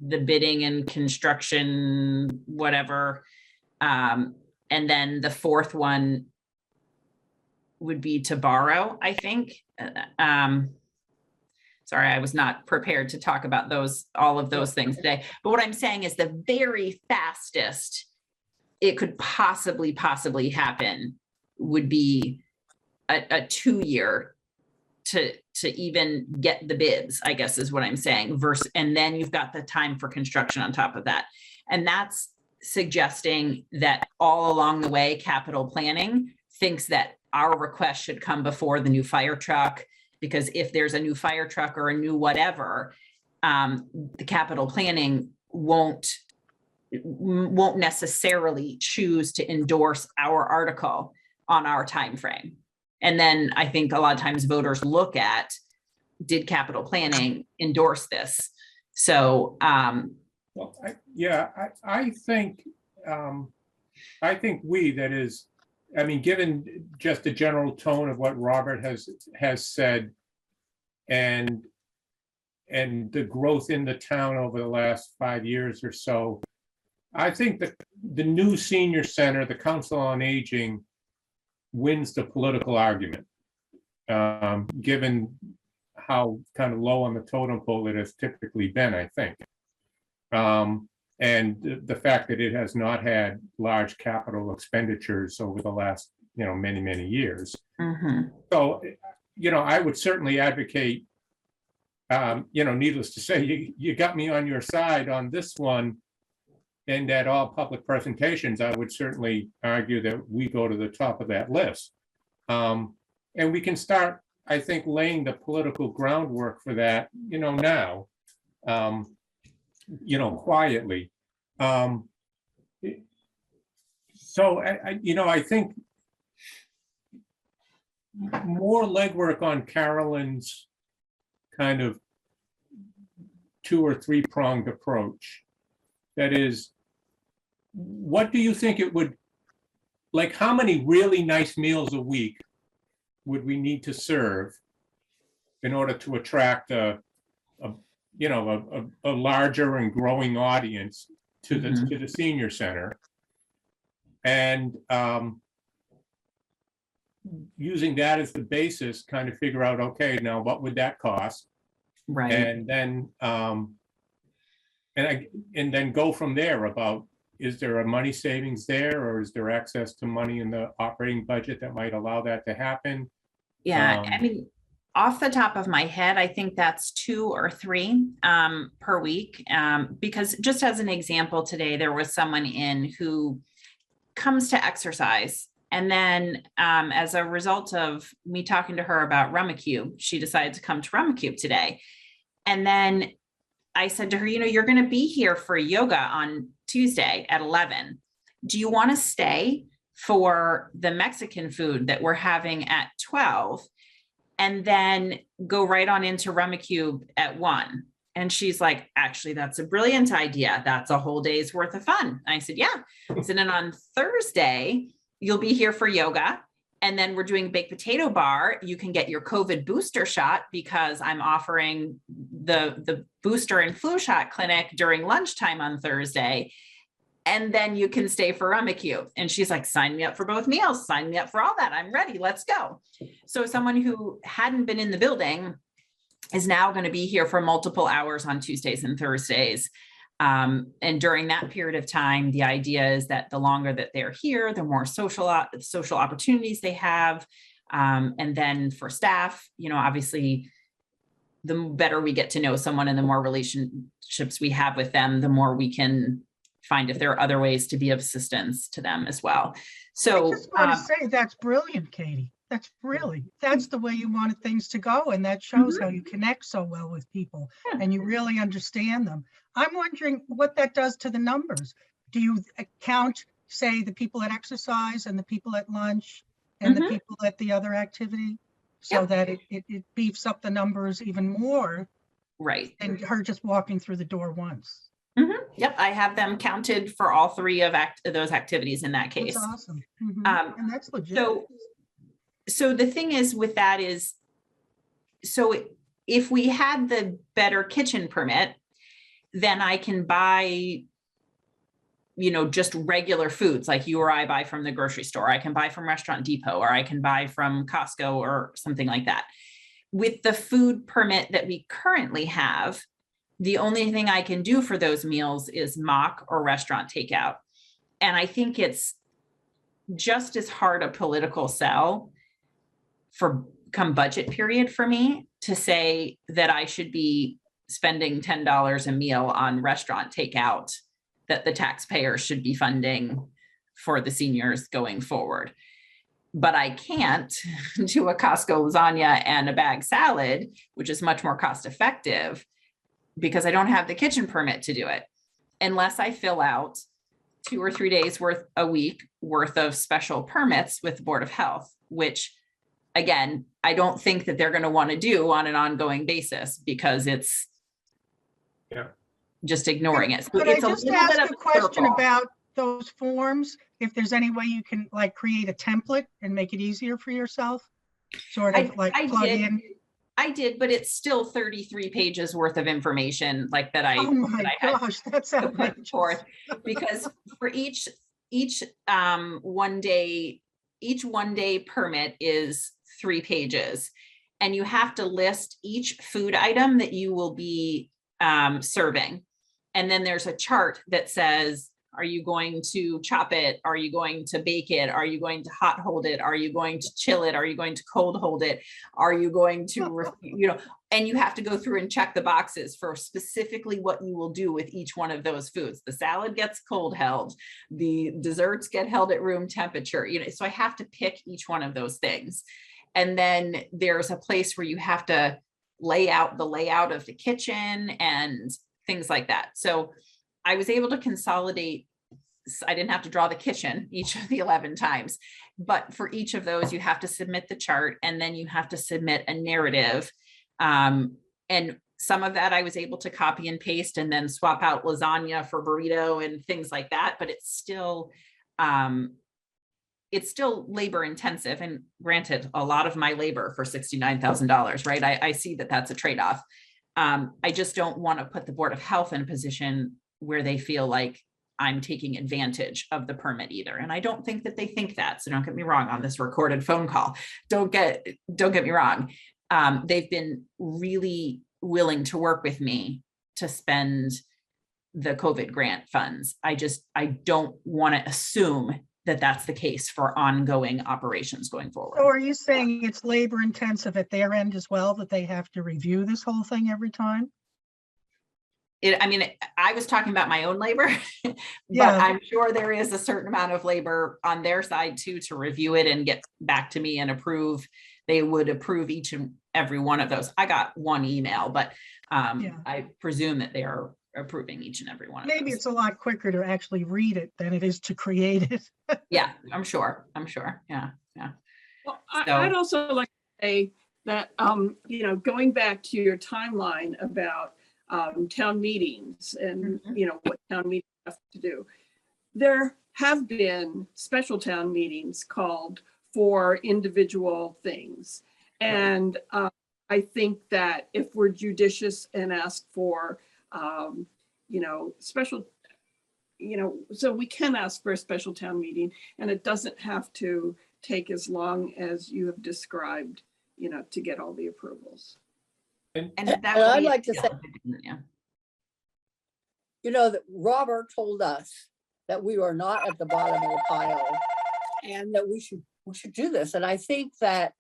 Speaker 2: the bidding and construction, whatever. And then the fourth one would be to borrow, I think. Sorry, I was not prepared to talk about all of those things today. But what I'm saying is the very fastest it could possibly happen would be a 2-year to even get the bids, I guess is what I'm saying, and then you've got the time for construction on top of that. And that's suggesting that all along the way, capital planning thinks that our request should come before the new fire truck, because if there's a new fire truck or a new whatever, the capital planning won't necessarily choose to endorse our article on our time frame. And then I think a lot of times voters look at, did capital planning endorse this? So,
Speaker 4: well, I think that is, I mean, given just the general tone of what Robert has said, and the growth in the town over the last 5 years or so, I think that the new senior center, the Council on Aging, wins the political argument, given how kind of low on the totem pole it has typically been, I think. And the fact that it has not had large capital expenditures over the last, many, many years.
Speaker 2: mhm.
Speaker 4: So, I would certainly advocate, needless to say, you got me on your side on this one. And at all public presentations, I would certainly argue that we go to the top of that list. And we can start, I think, laying the political groundwork for that, now, quietly. So, I think more legwork on Carolyn's kind of 2 or 3 pronged approach. That is, what do you think it would, like, how many really nice meals a week would we need to serve in order to attract a larger and growing audience to the senior center? And using that as the basis, kind of figure out, okay, now what would that cost?
Speaker 2: Right.
Speaker 4: And then and then go from there about, is there a money savings there, or is there access to money in the operating budget that might allow that to happen?
Speaker 2: Yeah, I mean, off the top of my head, I think that's 2 or 3 per week. Because just as an example, today there was someone in who comes to exercise, and then as a result of me talking to her about Rummikub, she decided to come to Rummikub today. And then I said to her, you're going to be here for yoga on Tuesday at 11. Do you want to stay for the Mexican food that we're having at 12 and then go right on into Rummikub at 1? And she's like, actually, that's a brilliant idea. That's a whole day's worth of fun. And I said, yeah. I said, and on Thursday, you'll be here for yoga. And then we're doing baked potato bar. You can get your COVID booster shot because I'm offering the booster and flu shot clinic during lunchtime on Thursday. And then you can stay for Rummikub. And she's like, sign me up for both meals, sign me up for all that. I'm ready. Let's go. So someone who hadn't been in the building is now going to be here for multiple hours on Tuesdays and Thursdays. And during that period of time, the idea is that the longer that they're here, the more social opportunities they have. And then for staff, obviously, the better we get to know someone and the more relationships we have with them, the more we can find if there are other ways to be of assistance to them as well.
Speaker 3: I
Speaker 2: So,
Speaker 3: just want to say that's brilliant, Katie. That's the way you wanted things to go. And that shows how you connect so well with people
Speaker 2: Yeah.
Speaker 3: and you really understand them. I'm wondering what that does to the numbers. Do you count, say, the people at exercise and the people at lunch and the people at the other activity? So
Speaker 2: Yep.
Speaker 3: that it beefs up the numbers even more
Speaker 2: right.
Speaker 3: than her just walking through the door once.
Speaker 2: Yep, I have them counted for all three of those activities in that case.
Speaker 3: That's awesome. And that's legit.
Speaker 2: So the thing is with that is, so if we had the better kitchen permit, then I can buy, just regular foods like you or I buy from the grocery store. I can buy from Restaurant Depot, or I can buy from Costco or something like that. With the food permit that we currently have, the only thing I can do for those meals is mock or restaurant takeout. And I think it's just as hard a political sell for come budget period for me to say that I should be spending $10 a meal on restaurant takeout that the taxpayer should be funding for the seniors going forward. But I can't do a Costco lasagna and a bag salad, which is much more cost effective, because I don't have the kitchen permit to do it unless I fill out 2 or 3 days a week worth of special permits with the Board of Health, which again, I don't think that they're going to want to do on an ongoing basis because it's just ignoring it. So
Speaker 3: Could I
Speaker 2: it's
Speaker 3: just
Speaker 2: a little bit
Speaker 3: ask
Speaker 2: of
Speaker 3: a question
Speaker 2: circle.
Speaker 3: about those forms? If there's any way you can like create a template and make it easier for yourself? Sort of like plug in?
Speaker 2: I did, but it's still 33 pages worth of information like that
Speaker 3: Oh my
Speaker 2: I had
Speaker 3: gosh, that's
Speaker 2: to put
Speaker 3: outrageous.
Speaker 2: forth, because for each one day permit is 3 pages, and you have to list each food item that you will be serving. And then there's a chart that says, are you going to chop it? Are you going to bake it? Are you going to hot hold it? Are you going to chill it? Are you going to cold hold it? Are you going to, and you have to go through and check the boxes for specifically what you will do with each one of those foods. The salad gets cold held, the desserts get held at room temperature, so I have to pick each one of those things. And then there's a place where you have to lay out the layout of the kitchen and things like that. So I was able to consolidate. I didn't have to draw the kitchen each of the 11 times, but for each of those, you have to submit the chart, and then you have to submit a narrative. And some of that I was able to copy and paste and then swap out lasagna for burrito and things like that, but it's still labor intensive. And granted, a lot of my labor for $69,000, right? I see that that's a trade-off. I just don't want to put the Board of Health in a position where they feel like I'm taking advantage of the permit either. And I don't think that they think that. So don't get me wrong on this recorded phone call. Don't get me wrong. They've been really willing to work with me to spend the COVID grant funds. I don't want to assume that that's the case for ongoing operations going forward.
Speaker 3: So are you saying it's labor intensive at their end as well, that they have to review this whole thing every time?
Speaker 2: I was talking about my own labor, but
Speaker 3: Yeah.
Speaker 2: I'm sure there is a certain amount of labor on their side too, to review it and get back to me and approve. They would approve each and every one of those. I got one email, but I presume that they are approving each and every one of
Speaker 3: Maybe
Speaker 2: those.
Speaker 3: it's a lot quicker to actually read it than it is to create it.
Speaker 2: Yeah, I'm sure. Yeah.
Speaker 1: Well,
Speaker 2: So-
Speaker 1: I'd also like to say that, going back to your timeline about town meetings and, what town meetings have to do. There have been special town meetings called for individual things. And I think that if we're judicious and ask for, special, so we can ask for a special town meeting, and it doesn't have to take as long as you have described, to get all the approvals.
Speaker 2: And
Speaker 6: And
Speaker 2: that
Speaker 6: I'd
Speaker 2: would be-
Speaker 6: like to say,
Speaker 2: yeah.
Speaker 6: that Robert told us that we are not at the bottom of the pile and that we should do this. And I think that,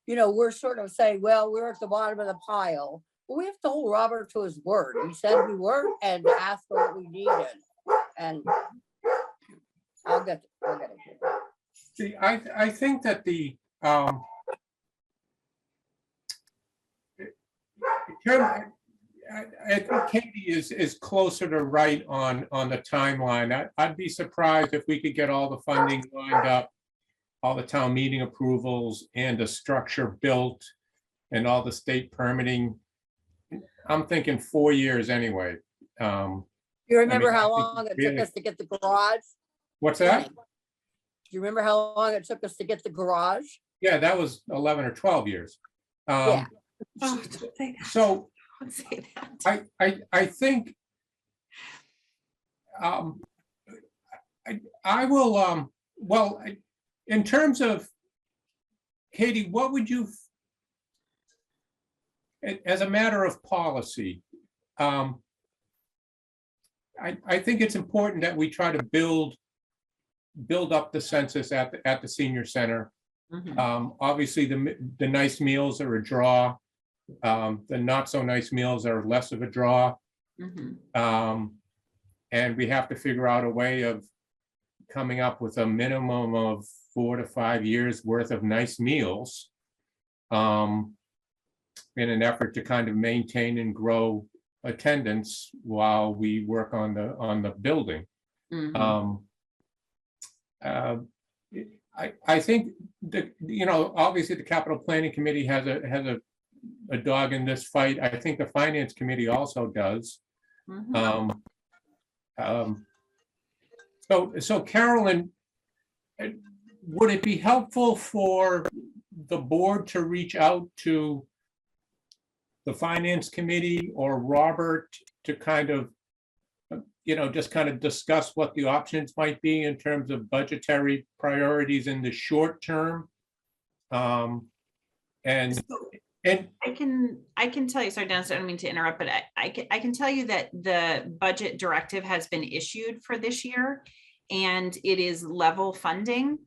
Speaker 6: we're sort of saying, well, we're at the bottom of the pile. But we have to hold Robert to his word. He said we weren't, and to ask for what we needed. and I'll get it.
Speaker 4: See, I think that the, I think Katie is closer to right on the timeline. I'd be surprised if we could get all the funding lined up, all the town meeting approvals and the structure built and all the state permitting. I'm thinking 4 years anyway.
Speaker 6: You remember
Speaker 4: I
Speaker 6: how
Speaker 4: think
Speaker 6: long it took
Speaker 4: really-
Speaker 6: us to get the garage?
Speaker 4: What's that?
Speaker 6: Do you remember how long it took us to get the garage?
Speaker 4: Yeah, that was 11 or 12 years.
Speaker 6: Yeah.
Speaker 2: Oh, don't say that.
Speaker 4: So
Speaker 2: Don't say that.
Speaker 4: I think I will, well, in terms of, Katie, what would you, as a matter of policy, I think it's important that we try to build up the census at the senior center.
Speaker 2: Mhm.
Speaker 4: Obviously, the nice meals are a draw. The not so nice meals are less of a draw.
Speaker 2: Mhm.
Speaker 4: And we have to figure out a way of coming up with a minimum of 4 to 5 years worth of nice meals in an effort to kind of maintain and grow attendance while we work on the building.
Speaker 2: Mhm.
Speaker 4: I think that, obviously the capital planning committee has a dog in this fight. I think the finance committee also does.
Speaker 2: Mhm.
Speaker 4: So Carolyn, would it be helpful for the board to reach out to the finance committee or Robert to kind of, just kind of discuss what the options might be in terms of budgetary priorities in the short term? And
Speaker 2: I can tell you, sorry, Dennis, I don't mean to interrupt, but I can tell you that the budget directive has been issued for this year and it is level funding.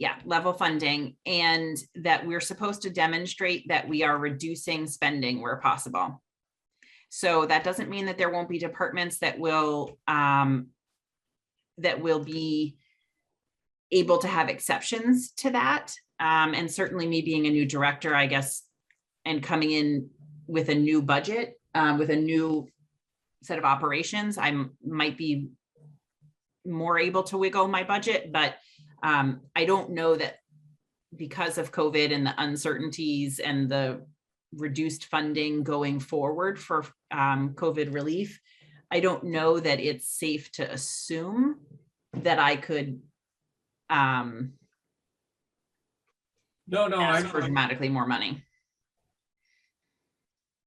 Speaker 2: Yeah, level funding, and that we're supposed to demonstrate that we are reducing spending where possible. So that doesn't mean that there won't be departments that will be able to have exceptions to that. And certainly me being a new director, I guess, and coming in with a new budget, with a new set of operations, I might be more able to wiggle my budget, but I don't know that because of COVID and the uncertainties and the reduced funding going forward for COVID relief, I don't know that it's safe to assume that I could
Speaker 4: no,
Speaker 2: ask for dramatically more money.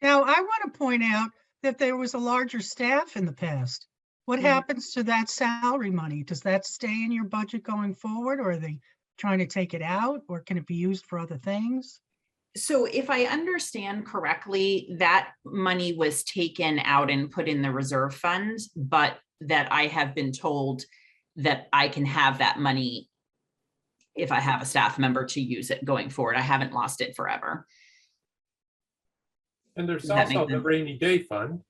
Speaker 3: Now, I want to point out that there was a larger staff in the past. What
Speaker 2: Mhm.
Speaker 3: happens to that salary money? Does that stay in your budget going forward, or are they trying to take it out, or can it be used for other things?
Speaker 2: So if I understand correctly, that money was taken out and put in the reserve fund, but that I have been told that I can have that money if I have a staff member to use it going forward. I haven't lost it forever.
Speaker 4: and there's
Speaker 2: Does that make
Speaker 4: also the
Speaker 2: sense?
Speaker 4: rainy day fund.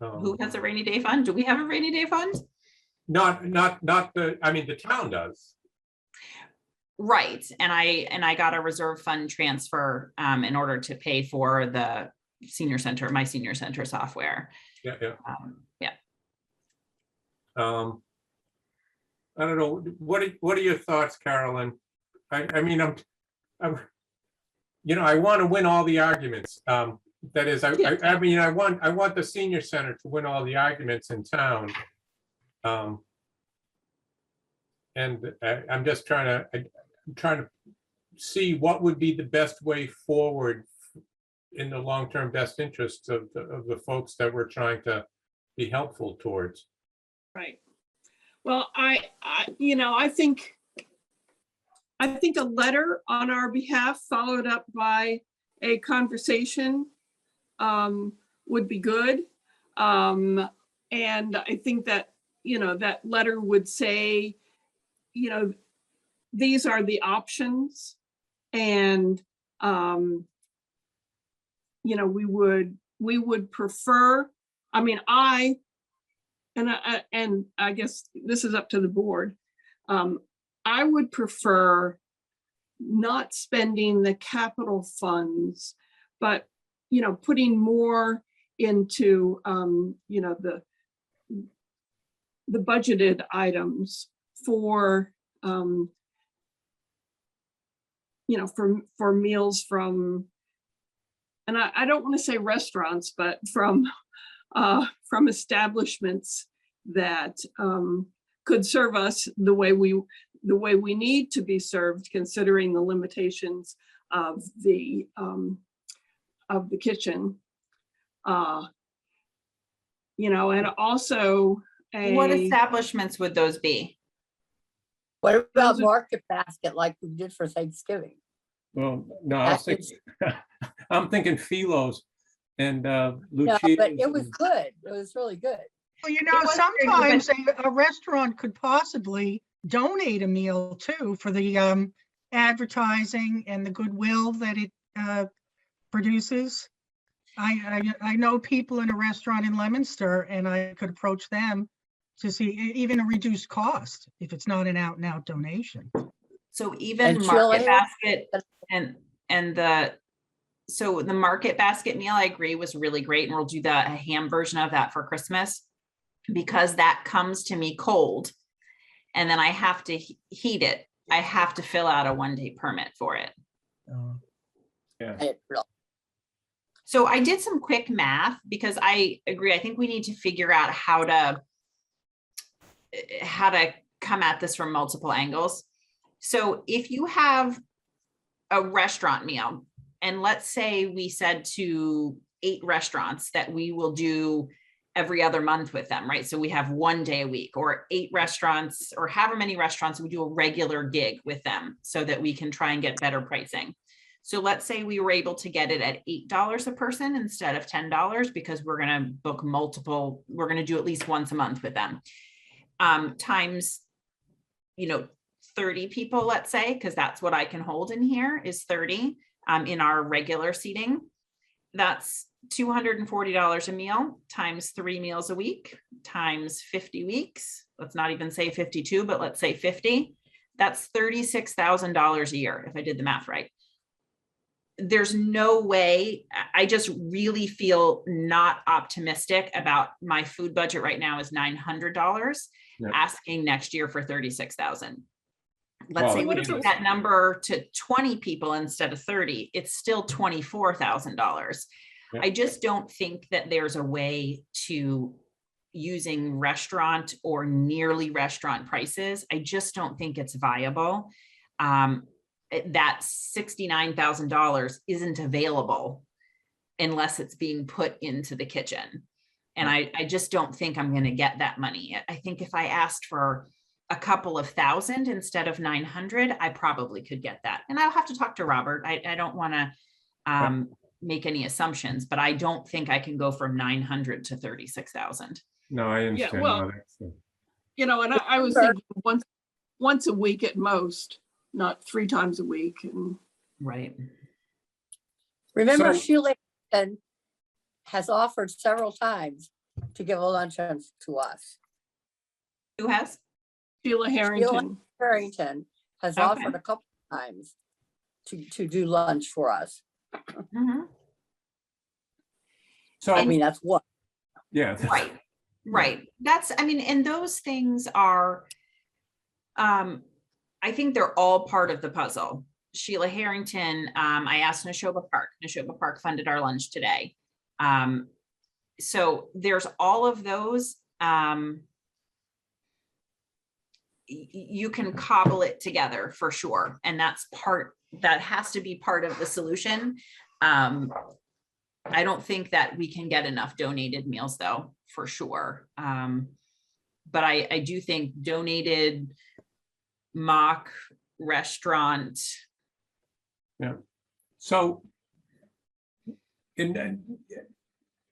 Speaker 2: Who has a rainy day fund? Do we have a rainy day fund?
Speaker 4: Not the town does.
Speaker 2: Right. And I got a reserve fund transfer in order to pay for the senior center, my senior center software.
Speaker 4: Yeah.
Speaker 2: Yeah.
Speaker 4: I don't know. What are your thoughts, Carolyn? I mean, I'm I want to win all the arguments. That is, I mean, I want the senior center to win all the arguments in town. And I'm just trying to see what would be the best way forward in the long-term best interests of the folks that we're trying to be helpful towards.
Speaker 1: Right. Well, I think a letter on our behalf followed up by a conversation would be good. And I think that, that letter would say, these are the options. And, we would we would prefer, I mean, and I guess this is up to the board. I would prefer not spending the capital funds, but, putting more into, the budgeted items for, for meals from, and I don't want to say restaurants, but from establishments that could serve us the way we need to be served, considering the limitations of the kitchen. And also
Speaker 2: What establishments would those be?
Speaker 6: What about
Speaker 1: Those are-
Speaker 6: Market Basket like we did for Thanksgiving?
Speaker 4: Well, no, I was
Speaker 6: That
Speaker 4: thinking, I'm thinking Philo's and
Speaker 6: No,
Speaker 4: Lucia's.
Speaker 6: but it was good. It was really good.
Speaker 3: Well,
Speaker 2: It was very good,
Speaker 3: sometimes a restaurant could possibly donate a meal too for the advertising and the goodwill that it produces. I know people in a restaurant in Leominster, and I could approach them to see even a reduced cost if it's not an out and out donation.
Speaker 2: So even
Speaker 6: And Sheila
Speaker 2: Market
Speaker 6: Harris-
Speaker 2: Basket and the Market Basket meal, I agree, was really great. And we'll do a ham version of that for Christmas, because that comes to me cold and then I have to heat it. I have to fill out a 1-day permit for it. So I did some quick math, because I agree. I think we need to figure out how to come at this from multiple angles. So if you have a restaurant meal, and let's say we said to 8 restaurants that we will do every other month with them, right? So we have 1 day a week, or 8 restaurants, or however many restaurants, we do a regular gig with them so that we can try and get better pricing. So let's say we were able to get it at $8 a person instead of $10, because we're going to book multiple, we're going to do at least once a month with them. Times, 30 people, let's say, because that's what I can hold in here is 30 in our regular seating. That's $240 a meal times 3 meals a week times 50 weeks. Let's not even say 52, but let's say 50. That's $36,000 a year, if I did the math right. There's no way, I just really feel not optimistic about my food budget right now is $900,
Speaker 4: Yep.
Speaker 2: asking next year for 36,000.
Speaker 4: Well,
Speaker 2: Let's say we
Speaker 1: what if
Speaker 2: took
Speaker 1: it-
Speaker 2: that number to 20 people instead of 30, it's still $24,000.
Speaker 4: Yep.
Speaker 2: I just don't think that there's a way to, using restaurant or nearly restaurant prices, I just don't think it's viable. That $69,000 isn't available unless it's being put into the kitchen. And I just don't think I'm going to get that money. I think if I asked for a couple of thousand instead of 900, I probably could get that. And I'll have to talk to Robert. I don't want to make any assumptions, but I don't think I can go from 900 to 36,000.
Speaker 4: No, I understand.
Speaker 1: well,
Speaker 4: No, that's-
Speaker 1: And I was thinking once a week at most, not 3 times a week. And
Speaker 2: Right.
Speaker 6: Remember,
Speaker 4: So-
Speaker 6: Sheila has offered several times to give a lunch to us.
Speaker 2: Who has?
Speaker 1: Sheila Harrington.
Speaker 6: Harrington has
Speaker 2: Okay.
Speaker 6: offered a couple times to do lunch for us.
Speaker 2: Mhm.
Speaker 4: So,
Speaker 6: I mean, that's what.
Speaker 4: yeah.
Speaker 2: Right. That's, and those things are, I think they're all part of the puzzle. Sheila Harrington, I asked Neshoba Park funded our lunch today. So there's all of those. You can cobble it together for sure. And that has to be part of the solution. I don't think that we can get enough donated meals though, for sure. But I do think donated mock restaurant.
Speaker 4: Yeah. So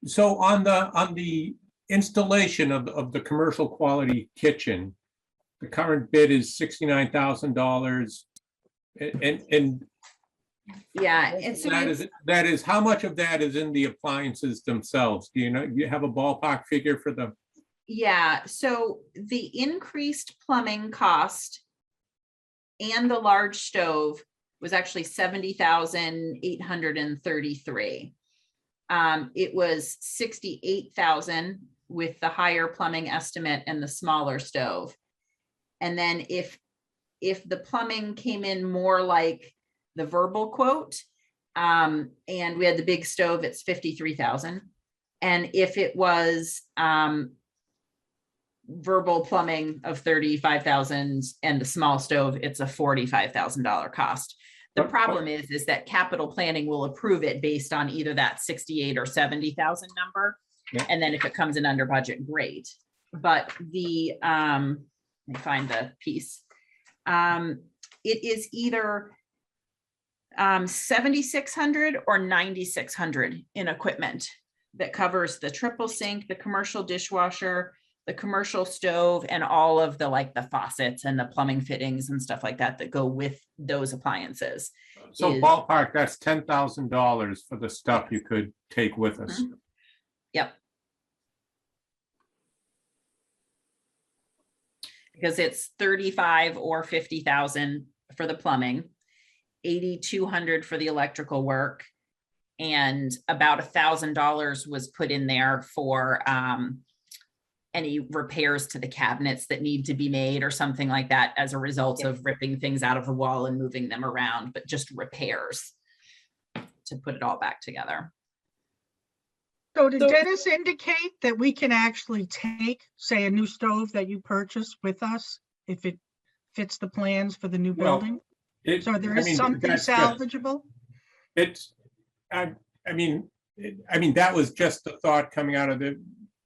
Speaker 4: so on the installation of the commercial quality kitchen, the current bid is $69,000. And
Speaker 2: Yeah, and so
Speaker 4: That is, how much of that is in the appliances themselves? Do you know, you have a ballpark figure for the,
Speaker 2: yeah, so the increased plumbing cost and the large stove was actually 70,833. It was 68,000 with the higher plumbing estimate and the smaller stove. And then if the plumbing came in more like the verbal quote, and we had the big stove, it's 53,000. And if it was verbal plumbing of 35,000 and the small stove, it's a $45,000 cost. The problem is that capital planning will approve it based on either that 68 or 70,000 number.
Speaker 4: Yeah.
Speaker 2: And then if it comes in under budget, great. But the, let me find the piece. It is either 7,600 or 9,600 in equipment that covers the triple sink, the commercial dishwasher, the commercial stove, and all of the like the faucets and the plumbing fittings and stuff like that that go with those appliances.
Speaker 4: so
Speaker 2: Is-
Speaker 4: ballpark, that's $10,000 for the stuff you could take with us.
Speaker 2: Yep. Because it's 35 or 50,000 for the plumbing, 8,200 for the electrical work, and about $1,000 was put in there for any repairs to the cabinets that need to be made or something like that as a result of ripping things out of the wall and moving them around, but just repairs to put it all back together.
Speaker 3: So did
Speaker 1: So-
Speaker 3: Dennis indicate that we can actually take, say, a new stove that you purchased with us if it fits the plans for the new
Speaker 4: Well,
Speaker 3: building?
Speaker 4: It-
Speaker 3: So there
Speaker 4: I
Speaker 3: is
Speaker 4: mean,
Speaker 3: something
Speaker 4: that's just-
Speaker 3: salvageable?
Speaker 4: It's, I mean, that was just the thought coming out of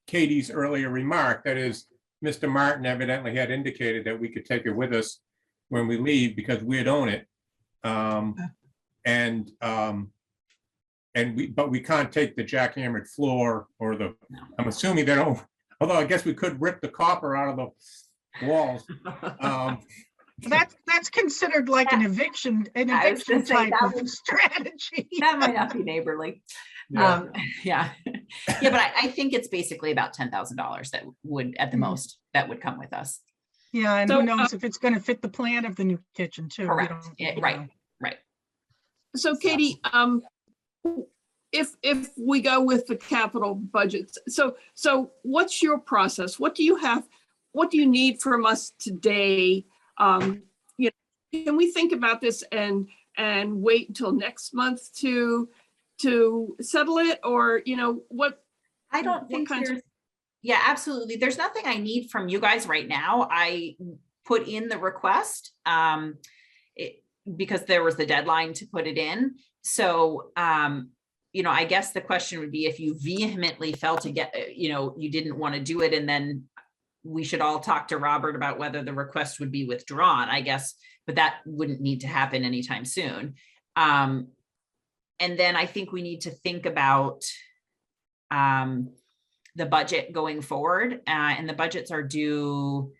Speaker 4: Katie's earlier remark. That is, Mr. Martin evidently had indicated that we could take it with us when we leave because we'd own it. But we can't take the jackhammered floor or the, I'm assuming they don't, although I guess we could rip the copper out of the walls.
Speaker 3: That's considered like an eviction
Speaker 2: I was gonna say,
Speaker 3: type
Speaker 2: that
Speaker 3: of strategy.
Speaker 2: That might not be neighborly.
Speaker 4: Yeah.
Speaker 2: Yeah. Yeah, but I think it's basically about $10,000 that would, at the most, that would come with us.
Speaker 3: Yeah, and
Speaker 1: So,
Speaker 3: who knows if it's gonna fit the plan of the new kitchen too. we
Speaker 2: Correct.
Speaker 3: don't
Speaker 2: Yeah,
Speaker 3: really
Speaker 2: right.
Speaker 3: know.
Speaker 2: Right.
Speaker 1: So Katie, if we go with the capital budgets, so what's your process? What do you have? What do you need from us today? You know, can we think about this and wait until next month to settle it, or what?
Speaker 2: I don't
Speaker 1: What
Speaker 2: think
Speaker 1: kinds of-
Speaker 2: there's, yeah, absolutely. There's nothing I need from you guys right now. I put in the request because there was the deadline to put it in. So, I guess the question would be if you vehemently felt you didn't want to do it, and then we should all talk to Robert about whether the request would be withdrawn, I guess, but that wouldn't need to happen anytime soon. And then I think we need to think about the budget going forward, and the budgets are due,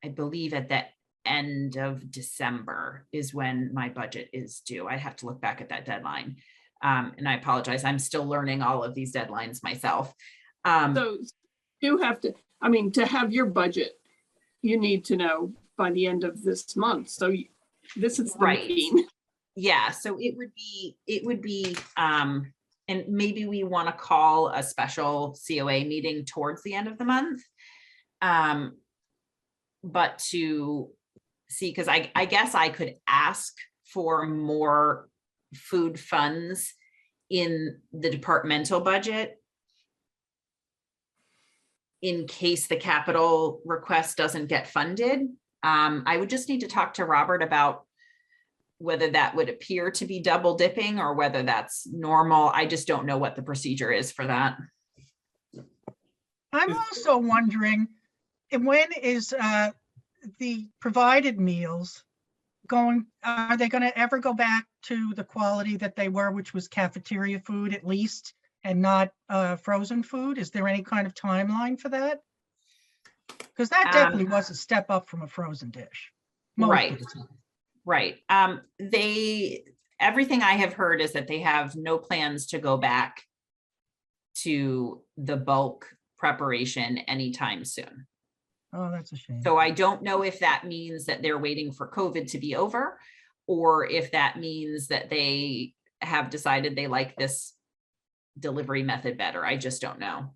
Speaker 2: I believe, at the end of December is when my budget is due. I have to look back at that deadline. And I apologize, I'm still learning all of these deadlines myself.
Speaker 1: So you have to, to have your budget, you need to know by the end of this month. So this is the
Speaker 2: Right.
Speaker 1: meeting.
Speaker 2: Yeah, so it would be, and maybe we want to call a special COA meeting towards the end of the month. But to see, because I guess I could ask for more food funds in the departmental budget in case the capital request doesn't get funded. I would just need to talk to Robert about whether that would appear to be double dipping or whether that's normal. I just don't know what the procedure is for that.
Speaker 3: I'm also wondering, and when is the provided meals are they going to ever go back to the quality that they were, which was cafeteria food at least, and not frozen food? Is there any kind of timeline for that? Because that definitely was a step up from a frozen dish. most of
Speaker 2: Right.
Speaker 3: the time.
Speaker 2: Right. They, everything I have heard is that they have no plans to go back to the bulk preparation anytime soon.
Speaker 3: Oh, that's a shame.
Speaker 2: So I don't know if that means that they're waiting for COVID to be over, or if that means that they have decided they like this delivery method better. I just don't know.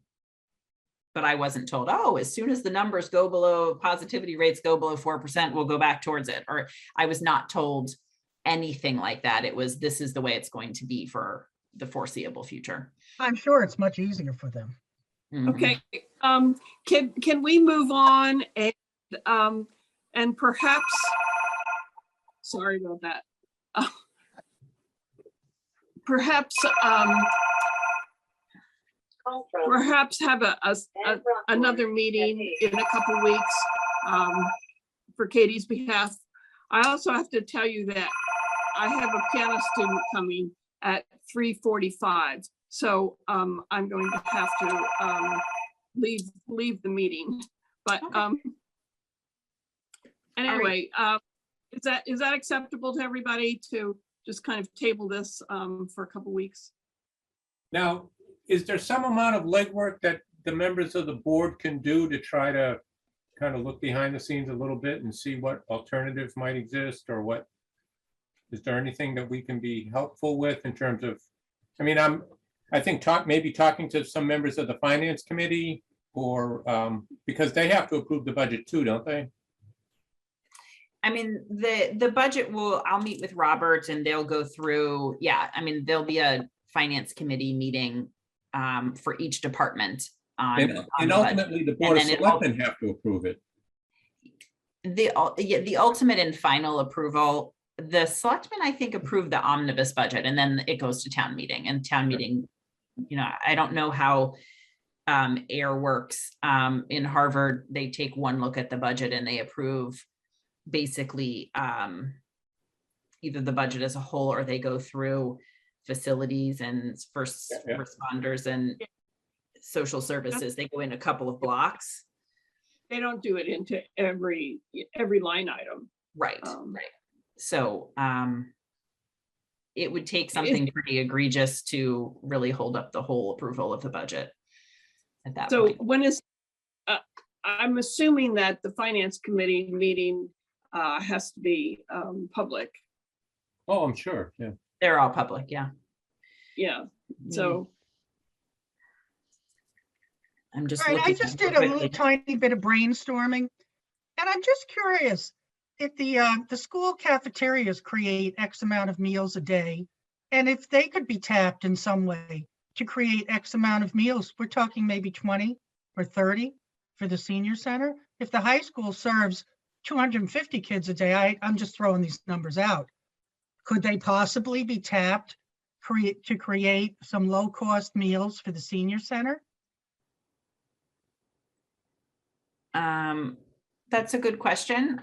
Speaker 2: But I wasn't told, oh, as soon as the numbers go below, positivity rates go below 4%, we'll go back towards it. Or I was not told anything like that. It was, this is the way it's going to be for the foreseeable future.
Speaker 3: I'm sure it's much easier for them.
Speaker 2: Mhm.
Speaker 1: Okay, can we move on and perhaps, sorry about that. Perhaps have another meeting in a couple weeks for Katie's behalf. I also have to tell you that I have a piano student coming at 3:45. So I'm going to have to leave the meeting. But anyway, is that acceptable to everybody to just kind of table this for a couple weeks?
Speaker 4: Now, is there some amount of legwork that the members of the board can do to try to kind of look behind the scenes a little bit and see what alternatives might exist, or what, is there anything that we can be helpful with in terms of, I mean, I think maybe talking to some members of the finance committee, or because they have to approve the budget too, don't they?
Speaker 2: I mean, the budget I'll meet with Robert and they'll go through, yeah, I mean, there'll be a finance committee meeting for each department.
Speaker 4: And
Speaker 2: the
Speaker 4: ultimately, the board of
Speaker 2: then
Speaker 4: selectmen have to approve it.
Speaker 2: The ultimate and final approval, the selectmen, I think, approved the omnibus budget, and then it goes to town meeting, and town meeting, you know, I don't know how Ayer works. In Harvard, they take one look at the budget and they approve basically either the budget as a whole, or they go through facilities and first responders and social services. They go in a couple of blocks.
Speaker 1: They don't do it into every line item.
Speaker 2: Right, right. So it would take something pretty egregious to really hold up the whole approval of the budget at that
Speaker 1: So
Speaker 2: point.
Speaker 1: when is, I'm assuming that the finance committee meeting has to be public.
Speaker 4: Oh, I'm sure, yeah.
Speaker 2: They're all public, yeah.
Speaker 1: Yeah, so.
Speaker 2: I'm just
Speaker 3: All right, I
Speaker 2: looking
Speaker 3: just
Speaker 2: at it
Speaker 3: did a little
Speaker 2: quickly.
Speaker 3: tiny bit of brainstorming. And I'm just curious, if the school cafeterias create X amount of meals a day, and if they could be tapped in some way to create X amount of meals, we're talking maybe 20 or 30 for the senior center. If the high school serves 250 kids a day, I'm just throwing these numbers out. Could they possibly be tapped to create some low-cost meals for the senior center?
Speaker 2: That's a good question.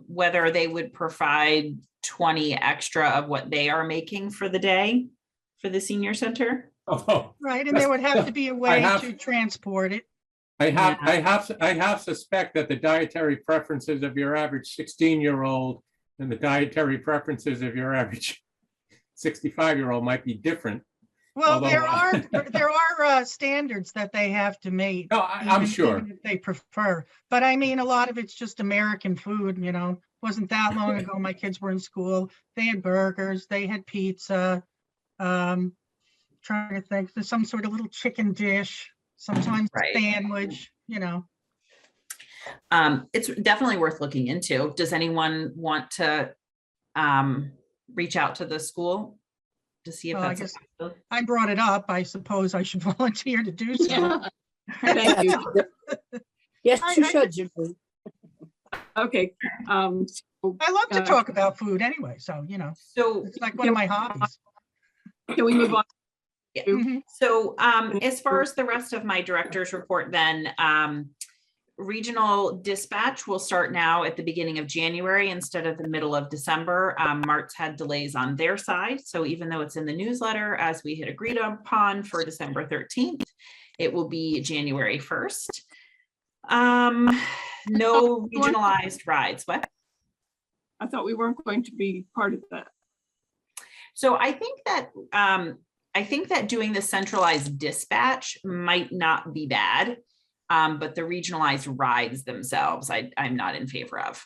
Speaker 2: Whether they would provide 20 extra of what they are making for the day for the senior center.
Speaker 4: Oh,
Speaker 3: Right, and there would have to be a way
Speaker 4: have-
Speaker 3: to transport it.
Speaker 4: I have suspect that the dietary preferences of your average 16-year-old and the dietary preferences of your average 65-year-old might be different.
Speaker 3: Well,
Speaker 4: Although,
Speaker 3: there are standards that they have to meet.
Speaker 4: No, I'm sure.
Speaker 3: Even if they prefer, but I mean, a lot of it's just American food, you know. Wasn't that long ago my kids were in school. They had burgers, they had pizza. Trying to think, there's some sort of little chicken dish, sometimes
Speaker 2: Right.
Speaker 3: a sandwich, you know.
Speaker 2: It's definitely worth looking into. Does anyone want to reach out to the school to see if
Speaker 3: Well, I
Speaker 2: that's a
Speaker 3: guess-
Speaker 2: possibility?
Speaker 3: I brought it up. I suppose I should volunteer to do so.
Speaker 1: Yeah. Thank you.
Speaker 6: Yes,
Speaker 3: I-
Speaker 6: you
Speaker 3: I-
Speaker 6: should, Julie.
Speaker 1: Okay. So
Speaker 3: I love to
Speaker 1: Uh,
Speaker 3: talk about food anyway, so, you know,
Speaker 2: So
Speaker 3: it's like one of my hobbies.
Speaker 1: can we move on?
Speaker 3: Mhm.
Speaker 2: So as far as the rest of my director's report, then regional dispatch will start now at the beginning of January instead of the middle of December. March had delays on their side. So even though it's in the newsletter, as we had agreed upon for December 13th, it will be January 1st. No regionalized rides. What?
Speaker 1: I thought we weren't going to be part of that.
Speaker 2: So I think that doing the centralized dispatch might not be bad. But the regionalized rides themselves, I'm not in favor of.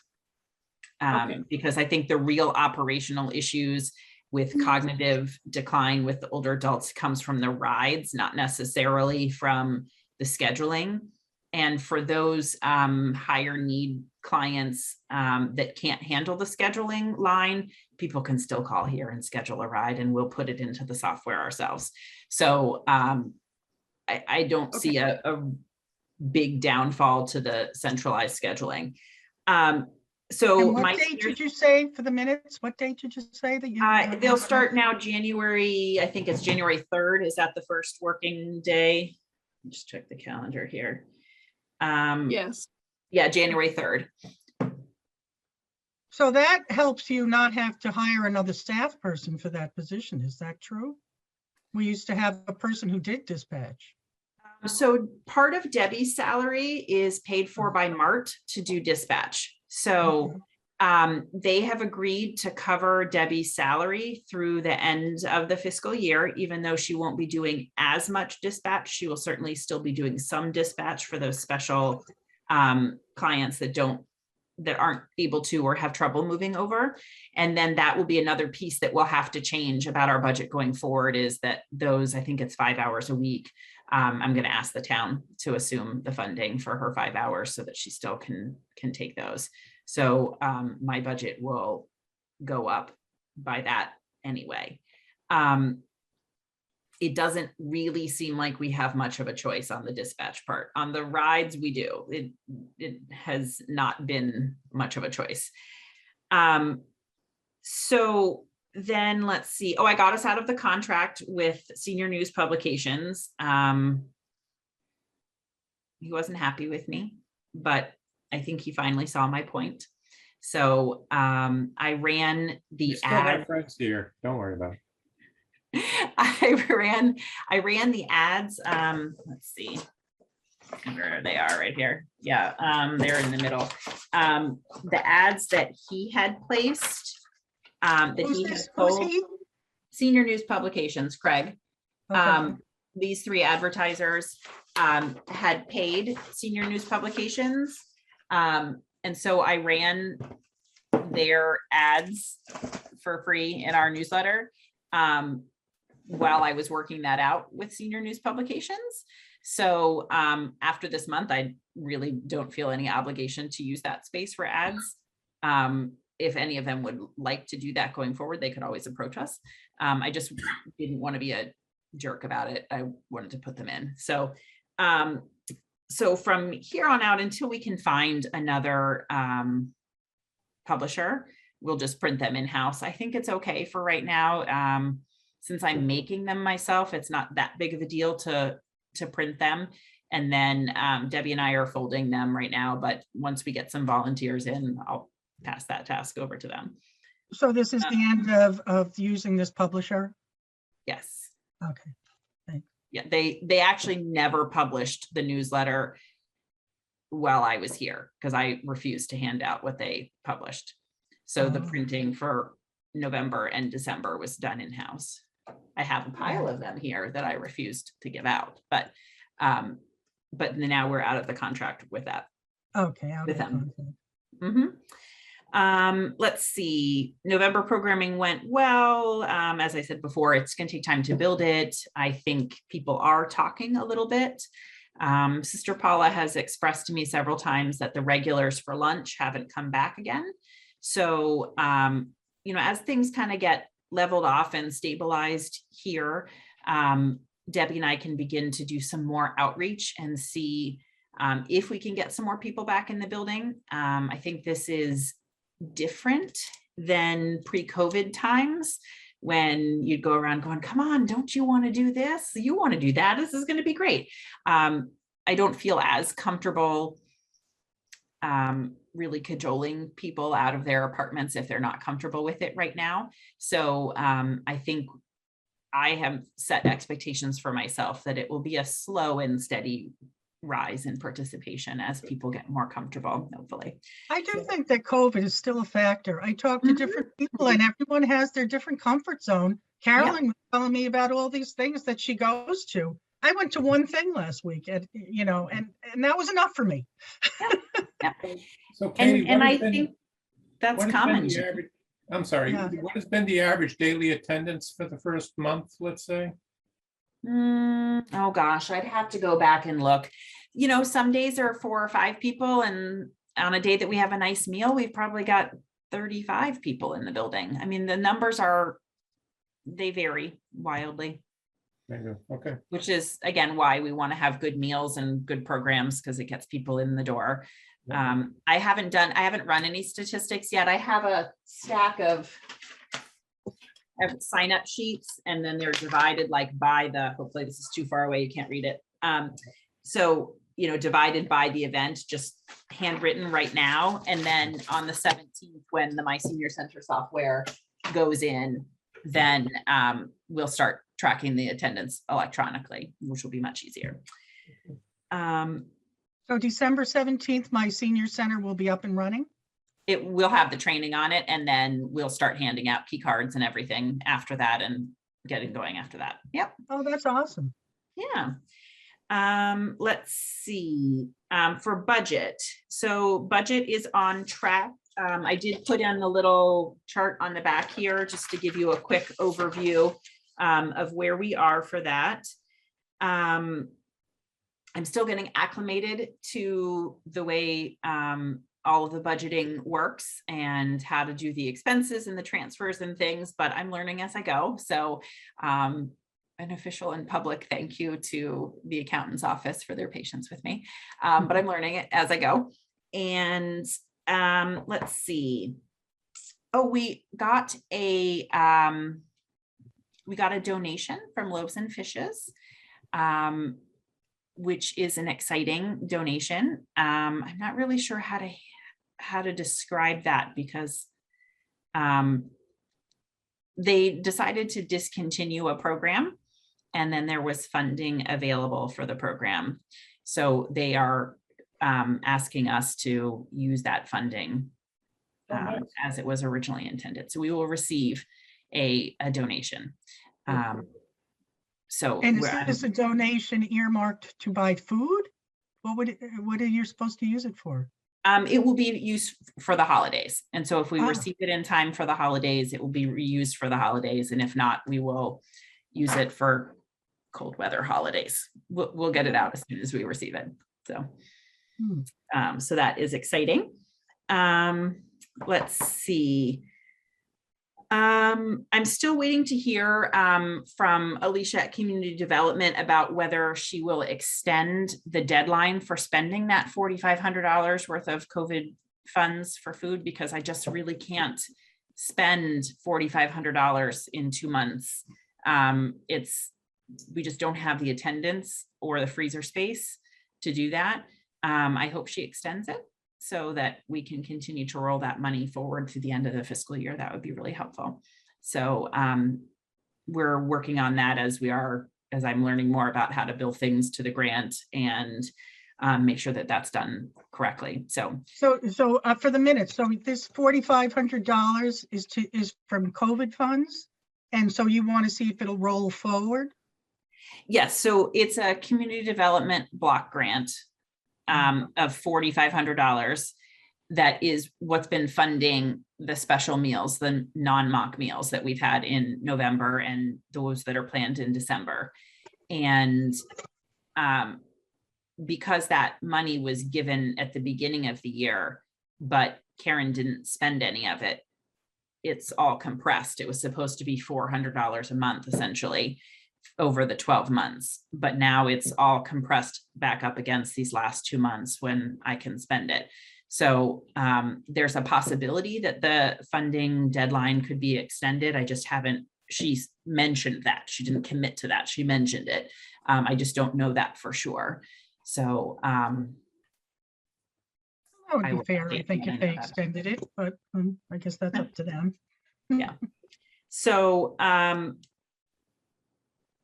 Speaker 1: Okay.
Speaker 2: Because I think the real operational issues with cognitive decline with the older adults comes from the rides, not necessarily from the scheduling. And for those higher need clients that can't handle the scheduling line, people can still call here and schedule a ride, and we'll put it into the software ourselves. So I don't see a big downfall to the centralized scheduling. So
Speaker 3: And what
Speaker 2: my
Speaker 3: date did you say for the minutes? What date did you say that you?
Speaker 2: they'll start now January, I think it's January 3rd. Is that the first working day? Just check the calendar here.
Speaker 1: Yes.
Speaker 2: Yeah, January 3rd.
Speaker 3: So that helps you not have to hire another staff person for that position. Is that true? We used to have a person who did dispatch.
Speaker 2: So part of Debbie's salary is paid for by Mart to do dispatch. So they have agreed to cover Debbie's salary through the end of the fiscal year, even though she won't be doing as much dispatch. She will certainly still be doing some dispatch for those special clients that aren't able to or have trouble moving over. And then that will be another piece that we'll have to change about our budget going forward, is that those, I think it's 5 hours a week. I'm going to ask the town to assume the funding for her 5 hours so that she still can take those. So my budget will go up by that anyway. It doesn't really seem like we have much of a choice on the dispatch part. On the rides, we do. It has not been much of a choice. So then let's see. Oh, I got us out of the contract with Senior News Publications. He wasn't happy with me, but I think he finally saw my point. So I ran the
Speaker 4: You still
Speaker 2: ad.
Speaker 4: have friends here. Don't worry about it.
Speaker 2: I ran the ads. Let's see where they are, right here. Yeah, they're in the middle. The ads that he had placed, that
Speaker 3: Who's
Speaker 2: he had
Speaker 3: this? Who's
Speaker 2: sold.
Speaker 3: he?
Speaker 2: Senior News Publications, Craig.
Speaker 3: Okay.
Speaker 2: These 3 advertisers had paid Senior News Publications. And so I ran their ads for free in our newsletter while I was working that out with Senior News Publications. So after this month, I really don't feel any obligation to use that space for ads. If any of them would like to do that going forward, they could always approach us. I just didn't want to be a jerk about it. I wanted to put them in. So so from here on out, until we can find another publisher, we'll just print them in-house. I think it's okay for right now. Since I'm making them myself, it's not that big of a deal to print them. And then Debbie and I are folding them right now, but once we get some volunteers in, I'll pass that task over to them.
Speaker 3: So this is the end of using this publisher?
Speaker 2: Yes.
Speaker 3: Okay.
Speaker 2: Yeah, they actually never published the newsletter while I was here because I refused to hand out what they published. So the printing for November and December was done in-house. I have a pile of them here that I refused to give out, but now we're out of the contract with that.
Speaker 3: Okay. Out
Speaker 2: With
Speaker 3: of
Speaker 2: them.
Speaker 3: contact.
Speaker 2: Let's see, November programming went well. As I said before, it's going to take time to build it. I think people are talking a little bit. Sister Paula has expressed to me several times that the regulars for lunch haven't come back again. So, as things kind of get leveled off and stabilized here, Debbie and I can begin to do some more outreach and see if we can get some more people back in the building. I think this is different than pre-COVID times when you'd go around going, come on, don't you want to do this? You want to do that? This is going to be great. I don't feel as comfortable really cajoling people out of their apartments if they're not comfortable with it right now. So I think I have set expectations for myself that it will be a slow and steady rise in participation as people get more comfortable, hopefully.
Speaker 3: I do think that COVID is still a factor. I talk to
Speaker 2: Mhm.
Speaker 3: different people and everyone has their different comfort zone. Carolyn was telling me about all these things that she goes to. I went to one thing last week and, and that was enough for me.
Speaker 4: So Katie,
Speaker 2: And
Speaker 4: what
Speaker 2: I
Speaker 4: has been,
Speaker 2: think that's
Speaker 4: what has been
Speaker 2: common.
Speaker 4: the average, I'm sorry,
Speaker 3: Yeah.
Speaker 4: what has been the average daily attendance for the first month, let's say?
Speaker 2: Oh gosh, I'd have to go back and look. Some days are 4 or 5 people, and on a day that we have a nice meal, we've probably got 35 people in the building. I mean, the numbers they vary wildly,
Speaker 4: Okay.
Speaker 2: which is again why we want to have good meals and good programs, because it gets people in the door.
Speaker 4: Yeah.
Speaker 2: I haven't run any statistics yet. I have a stack of sign up sheets, and then they're divided like by hopefully this is too far away, you can't read it. So, divided by the event, just handwritten right now. And then on the 17th, when the My Senior Center software goes in, then we'll start tracking the attendance electronically, which will be much easier.
Speaker 3: So December 17th, my senior center will be up and running.
Speaker 2: It will have the training on it, and then we'll start handing out key cards and everything after that and getting going after that. Yep.
Speaker 3: Oh, that's awesome.
Speaker 2: Yeah. Let's see, for budget. So budget is on track. I did put in a little chart on the back here just to give you a quick overview of where we are for that. I'm still getting acclimated to the way all of the budgeting works and how to do the expenses and the transfers and things, but I'm learning as I go. So an official and public thank you to the accountant's office for their patience with me. But I'm learning it as I go. And let's see. Oh, we got a donation from Loaves and Fishes, which is an exciting donation. I'm not really sure how to describe that, because they decided to discontinue a program, and then there was funding available for the program. So they are asking us to use that funding as it was originally intended. So we will receive a donation. So
Speaker 3: And is this a donation earmarked to buy food? What are you supposed to use it for?
Speaker 2: It will be used for the holidays. And so if we
Speaker 3: Ah.
Speaker 2: receive it in time for the holidays, it will be reused for the holidays. And if not, we will use it for cold weather holidays. We'll get it out as soon as we receive it. So, so that is exciting. Let's see. I'm still waiting to hear from Alicia at Community Development about whether she will extend the deadline for spending that $4,500 worth of COVID funds for food, because I just really can't spend $4,500 in 2 months. We just don't have the attendance or the freezer space to do that. I hope she extends it so that we can continue to roll that money forward to the end of the fiscal year. That would be really helpful. So we're working on that as I'm learning more about how to bill things to the grant and make sure that that's done correctly. So
Speaker 3: for the minutes, so this $4,500 is from COVID funds, and so you want to see if it'll roll forward?
Speaker 2: yes, so it's a community development block grant of $4,500. That is what's been funding the special meals, the non-mock meals that we've had in November and those that are planned in December. And because that money was given at the beginning of the year, but Karen didn't spend any of it, it's all compressed. It was supposed to be $400 a month, essentially, over the 12 months, but now it's all compressed back up against these last 2 months when I can spend it. So there's a possibility that the funding deadline could be extended. I just haven't, she's mentioned that. She didn't commit to that. She mentioned it. I just don't know that for sure. So
Speaker 3: That would
Speaker 2: I
Speaker 3: be
Speaker 2: will
Speaker 3: fair, I
Speaker 2: update
Speaker 3: think,
Speaker 2: you
Speaker 3: if
Speaker 2: when I
Speaker 3: they
Speaker 2: know that.
Speaker 3: extended it, but I guess that's up to them.
Speaker 2: Yeah. So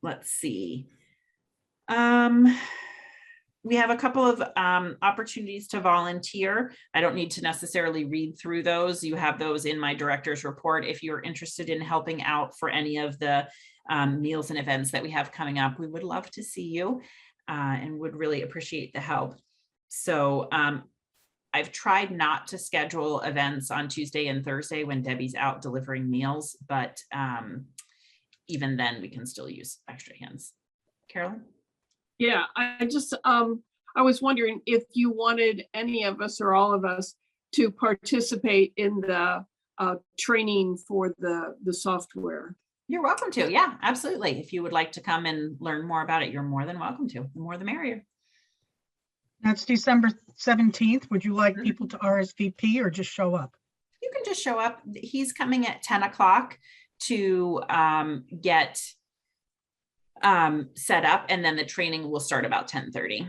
Speaker 2: let's see. we have a couple of opportunities to volunteer. I don't need to necessarily read through those. You have those in my director's report. If you're interested in helping out for any of the meals and events that we have coming up, we would love to see you and would really appreciate the help. So I've tried not to schedule events on Tuesday and Thursday when Debbie's out delivering meals, but even then we can still use extra hands. Carolyn?
Speaker 1: Yeah, I just, I was wondering if you wanted any of us or all of us to participate in the training for the software.
Speaker 2: You're welcome to. Yeah, absolutely. If you would like to come and learn more about it, you're more than welcome to. The more the merrier.
Speaker 3: That's December 17th. Would you like people to RSVP or just show up?
Speaker 2: You can just show up. He's coming at 10 o'clock to get set up, and then the training will start about 10:30.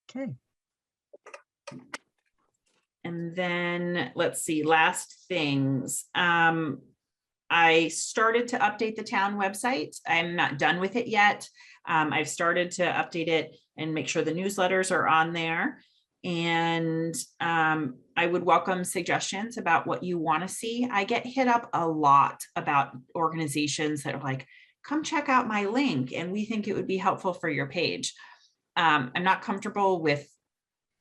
Speaker 3: Okay.
Speaker 2: And then let's see, last things. I started to update the town website. I'm not done with it yet. I've started to update it and make sure the newsletters are on there. And I would welcome suggestions about what you want to see. I get hit up a lot about organizations that are like, come check out my link, and we think it would be helpful for your page. I'm not comfortable with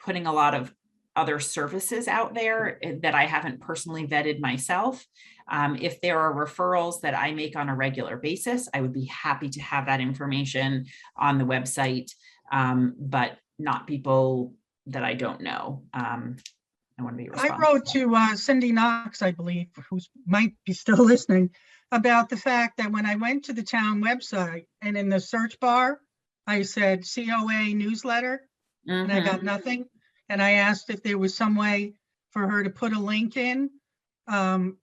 Speaker 2: putting a lot of other services out there that I haven't personally vetted myself. If there are referrals that I make on a regular basis, I would be happy to have that information on the website, but not people that I don't know. I want to be responsible.
Speaker 3: I wrote to Cindy Knox, I believe, who might be still listening, about the fact that when I went to the town website and in the search bar, I said COA newsletter, and I got nothing. And I asked if there was some way for her to put a link in,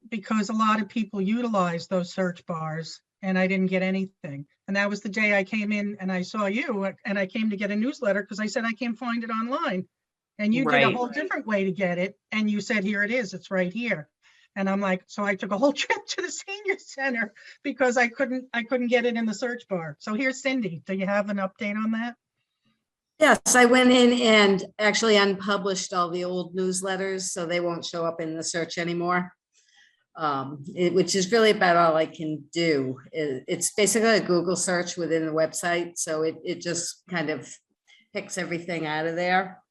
Speaker 3: because a lot of people utilize those search bars, and I didn't get anything. And that was the day I came in and I saw you, and I came to get a newsletter because I said I can't find it online. And you did a whole different way to get it. And you said, here it is, it's right here. And I'm like, so I took a whole trip to the senior center because I couldn't get it in the search bar. So here's Cindy. Do you have an update on that?
Speaker 5: Yes, I went in and actually unpublished all the old newsletters, so they won't show up in the search anymore. Which is really about all I can do. It's basically a Google search within the website, so it just kind of picks everything out of there.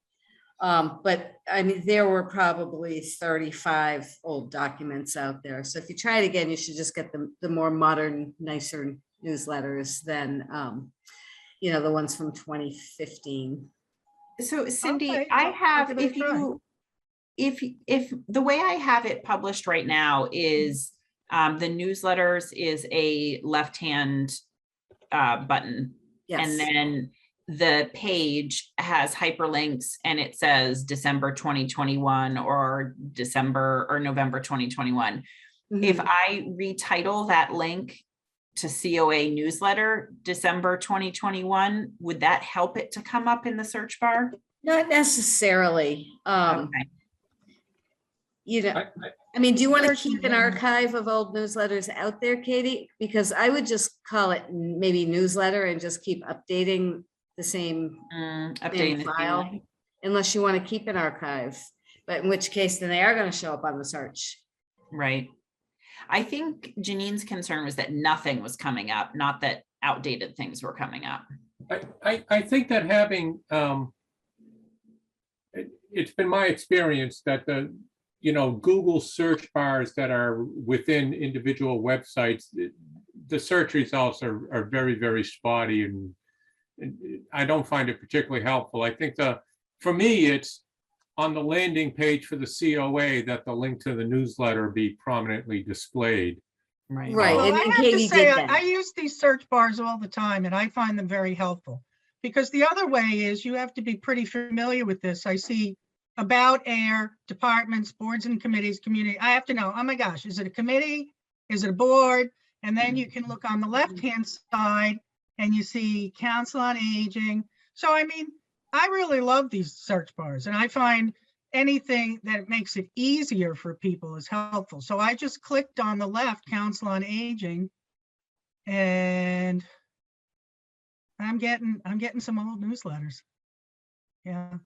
Speaker 5: But I mean, there were probably 35 old documents out there. So if you try it again, you should just get the more modern, nicer newsletters than the ones from 2015.
Speaker 2: So Cindy,
Speaker 3: Okay,
Speaker 2: I have,
Speaker 3: I'll give it a try.
Speaker 2: if the way I have it published right now is the newsletters is a left-hand button.
Speaker 5: Yes.
Speaker 2: And then the page has hyperlinks and it says December 2021 or December or November 2021. If I retitle that link to COA newsletter, December 2021, would that help it to come up in the search bar?
Speaker 5: Not necessarily.
Speaker 2: Okay.
Speaker 5: I mean, do you want to keep an archive of old newsletters out there, Katie? Because I would just call it maybe newsletter and just keep updating the same
Speaker 2: Updating the
Speaker 5: file, unless you want to keep an archive, but in which case then they are going to show up on the search.
Speaker 2: Right. I think Janine's concern was that nothing was coming up, not that outdated things were coming up.
Speaker 4: I think that having, it's been my experience that Google search bars that are within individual websites, the search results are very, very spotty, and I don't find it particularly helpful. I think for me, it's on the landing page for the COA that the link to the newsletter be prominently displayed.
Speaker 2: Right.
Speaker 5: Right.
Speaker 3: Well,
Speaker 5: And
Speaker 3: I have
Speaker 5: Katie
Speaker 3: to say,
Speaker 5: did that.
Speaker 3: I use these search bars all the time, and I find them very helpful. Because the other way is you have to be pretty familiar with this. I see about Ayer, departments, boards and committees, community. I have to know, oh my gosh, is it a committee? Is it a board? And then you can look on the left-hand side and you see Council on Aging. So, I mean, I really love these search bars, and I find anything that makes it easier for people is helpful. So I just clicked on the left, Council on Aging, and I'm getting some old newsletters. Yeah.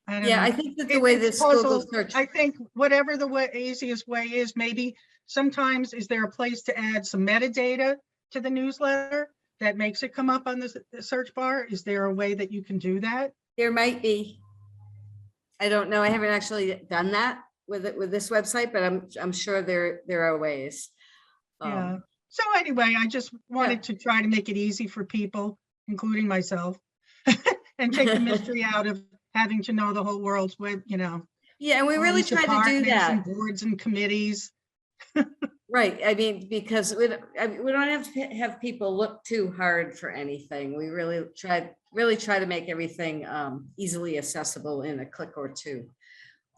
Speaker 3: I don't
Speaker 5: Yeah,
Speaker 3: know.
Speaker 5: I think that the
Speaker 3: It-
Speaker 5: way
Speaker 3: it's
Speaker 5: this Google
Speaker 3: puzzle.
Speaker 5: search,
Speaker 3: I think whatever the easiest way is, maybe sometimes is there a place to add some metadata to the newsletter that makes it come up on the search bar? Is there a way that you can do that?
Speaker 5: there might be. I don't know. I haven't actually done that with it, with this website, but I'm sure there are ways.
Speaker 3: Yeah. So anyway, I just wanted to try to make it easy for people, including myself, and take the mystery out of having to know the whole world's web,
Speaker 5: Yeah, and we
Speaker 3: all
Speaker 5: really
Speaker 3: these
Speaker 5: try to do
Speaker 3: departments and
Speaker 5: that.
Speaker 3: boards and committees.
Speaker 5: Right, I mean, because we don't have to have people look too hard for anything. We really try to make everything easily accessible in a click or two.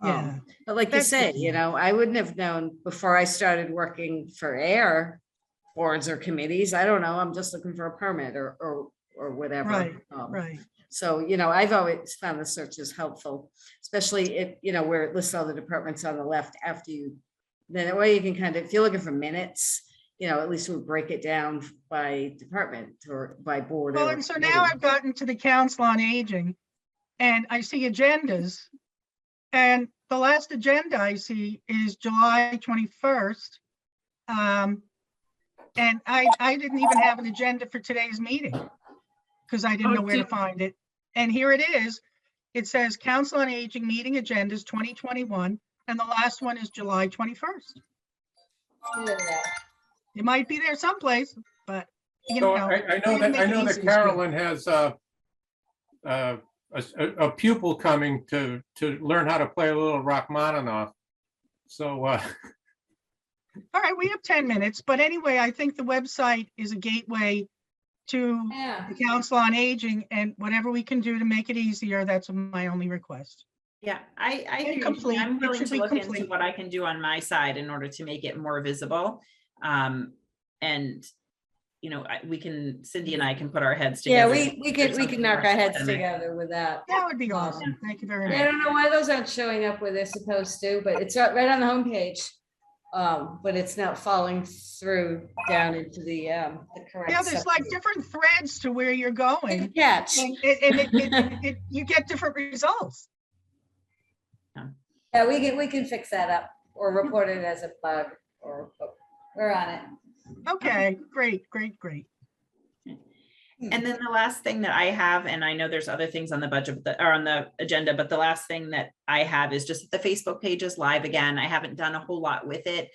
Speaker 3: Yeah.
Speaker 5: But like you
Speaker 3: That's
Speaker 5: say,
Speaker 3: good.
Speaker 5: I wouldn't have known before I started working for Ayer boards or committees. I don't know, I'm just looking for a permit or whatever.
Speaker 3: Right, right.
Speaker 5: So, I've always found the searches helpful, especially if, where it lists all the departments on the left after then that way you can kind of, if you're looking for minutes, at least we'll break it down by department or by board.
Speaker 3: Well,
Speaker 5: or
Speaker 3: and so now
Speaker 5: committee.
Speaker 3: I've gotten to the Council on Aging and I see agendas. And the last agenda I see is July 21st. And I didn't even have an agenda for today's meeting because I didn't know where to find it. And here it is. It says Council on Aging meeting agendas 2021, and the last one is July 21st. It might be there someplace, but
Speaker 4: So I know that Carolyn has a pupil coming to learn how to play a little Rachmaninoff. So
Speaker 3: all right, we have 10 minutes, but anyway, I think the website is a gateway to the Council on Aging, and whatever we can do to make it easier, that's my only request.
Speaker 2: Yeah, I think
Speaker 3: complete.
Speaker 2: I'm
Speaker 3: It
Speaker 2: willing
Speaker 3: should
Speaker 2: to
Speaker 3: be
Speaker 2: look into
Speaker 3: complete.
Speaker 2: what I can do on my side in order to make it more visible. And Cindy and I can put our heads
Speaker 5: Yeah,
Speaker 2: together.
Speaker 5: we can knock our heads together with that.
Speaker 3: That would be awesome. Thank you very
Speaker 5: I
Speaker 3: much.
Speaker 5: don't know why those aren't showing up where they're supposed to, but it's right on the homepage. But it's not falling through down into the correct.
Speaker 3: Yeah, there's like different threads to where you're going.
Speaker 5: Good catch.
Speaker 3: And you get different results.
Speaker 5: Yeah, we can fix that up or report it as a bug or we're on it.
Speaker 3: Okay, great.
Speaker 2: And then the last thing that I have, and I know there's other things on the budget or on the agenda, but the last thing that I have is just the Facebook page is live again. I haven't done a whole lot with it,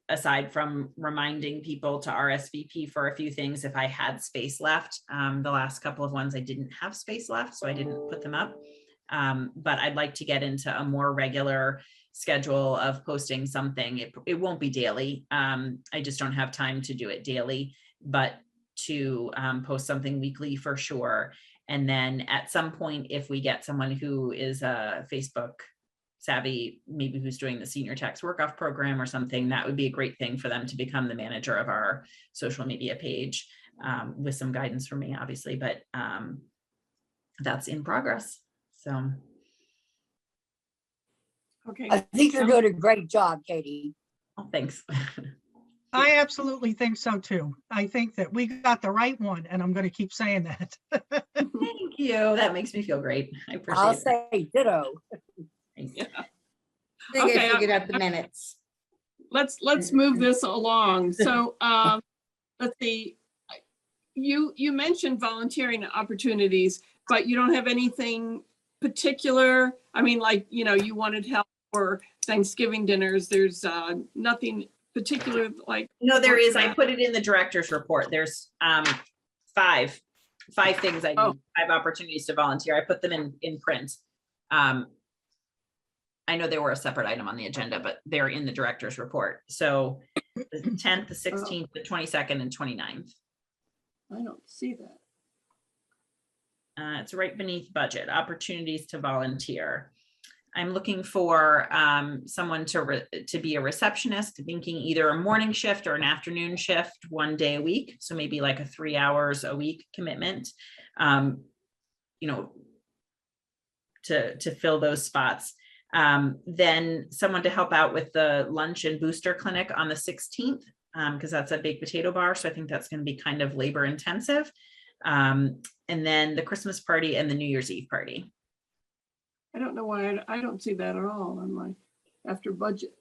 Speaker 2: aside from reminding people to RSVP for a few things if I had space left. The last couple of ones I didn't have space left, so I didn't put them up. But I'd like to get into a more regular schedule of posting something. It won't be daily. I just don't have time to do it daily, but to post something weekly for sure. And then at some point, if we get someone who is a Facebook savvy, maybe who's doing the senior tax work-off program or something, that would be a great thing for them to become the manager of our social media page, with some guidance from me, obviously, but that's in progress. So.
Speaker 1: Okay.
Speaker 6: I think you're doing a great job, Katie.
Speaker 2: Oh, thanks.
Speaker 3: I absolutely think so too. I think that we got the right one, and I'm going to keep saying that.
Speaker 2: Thank you. That makes me feel great. I appreciate
Speaker 6: I'll
Speaker 2: it.
Speaker 6: say ditto.
Speaker 2: Thanks.
Speaker 1: Yeah.
Speaker 5: I think I figured out the minutes.
Speaker 1: Let's move this along. So let's see. You mentioned volunteering opportunities, but you don't have anything particular. I mean, like, you wanted help for Thanksgiving dinners. There's nothing particular like.
Speaker 2: No, there is. I put it in the director's report. There's five things I need, 5 opportunities to volunteer. I put them in print. I know they were a separate item on the agenda, but they're in the director's report. So the 10th, the 16th, the 22nd, and 29th.
Speaker 1: I don't see that.
Speaker 2: It's right beneath budget, opportunities to volunteer. I'm looking for someone to be a receptionist, thinking either a morning shift or an afternoon shift 1 day a week. So maybe like a 3 hours a week commitment, to fill those spots. Then someone to help out with the lunch and booster clinic on the 16th, because that's a baked potato bar. So I think that's going to be kind of labor intensive. And then the Christmas party and the New Year's Eve party.
Speaker 1: I don't know why I don't see that at all on my, after budget.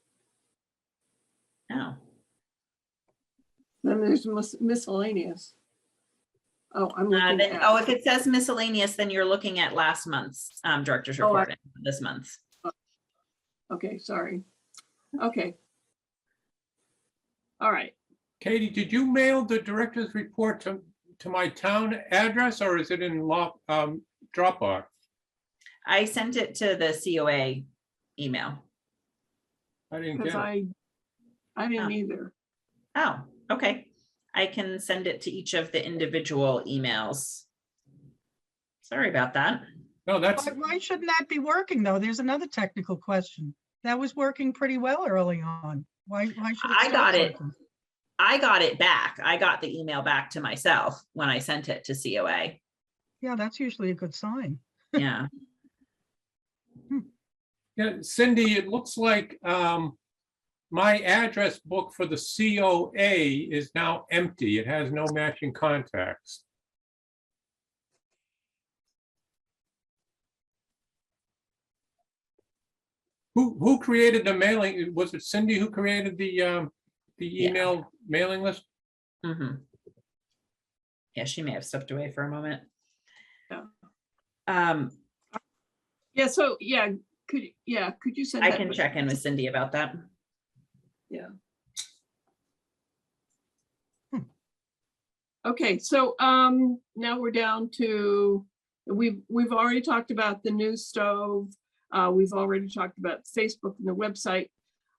Speaker 2: Oh,
Speaker 1: Then there's miscellaneous. Oh, I'm looking
Speaker 2: then,
Speaker 1: at.
Speaker 2: oh, if it says miscellaneous, then you're looking at last month's director's
Speaker 1: Oh,
Speaker 2: report, this month.
Speaker 1: Okay, sorry. Okay. All right.
Speaker 4: Katie, did you mail the director's report to my town address, or is it in Dropbox?
Speaker 2: I sent it to the COA email.
Speaker 4: I didn't
Speaker 1: Because
Speaker 4: get it.
Speaker 1: I didn't
Speaker 2: Oh.
Speaker 1: either.
Speaker 2: Oh, okay. I can send it to each of the individual emails. Sorry about that.
Speaker 4: No, that's,
Speaker 3: Why shouldn't that be working though? There's another technical question. That was working pretty well early on. Why should it
Speaker 2: I
Speaker 3: stop
Speaker 2: got it.
Speaker 3: working?
Speaker 2: I got it back. I got the email back to myself when I sent it to COA.
Speaker 3: Yeah, that's usually a good sign.
Speaker 2: Yeah.
Speaker 4: yeah, Cindy, it looks like my address book for the COA is now empty. It has no matching contacts. Who created the mailing? Was it Cindy who created the email mailing list?
Speaker 2: Mm-hmm. Yeah, she may have stepped away for a moment.
Speaker 1: Yeah. Yeah, so could you send
Speaker 2: I
Speaker 1: that?
Speaker 2: can check in with Cindy about that.
Speaker 1: Yeah. Okay, so now we're down to, we've already talked about the new stove. We've already talked about Facebook and the website.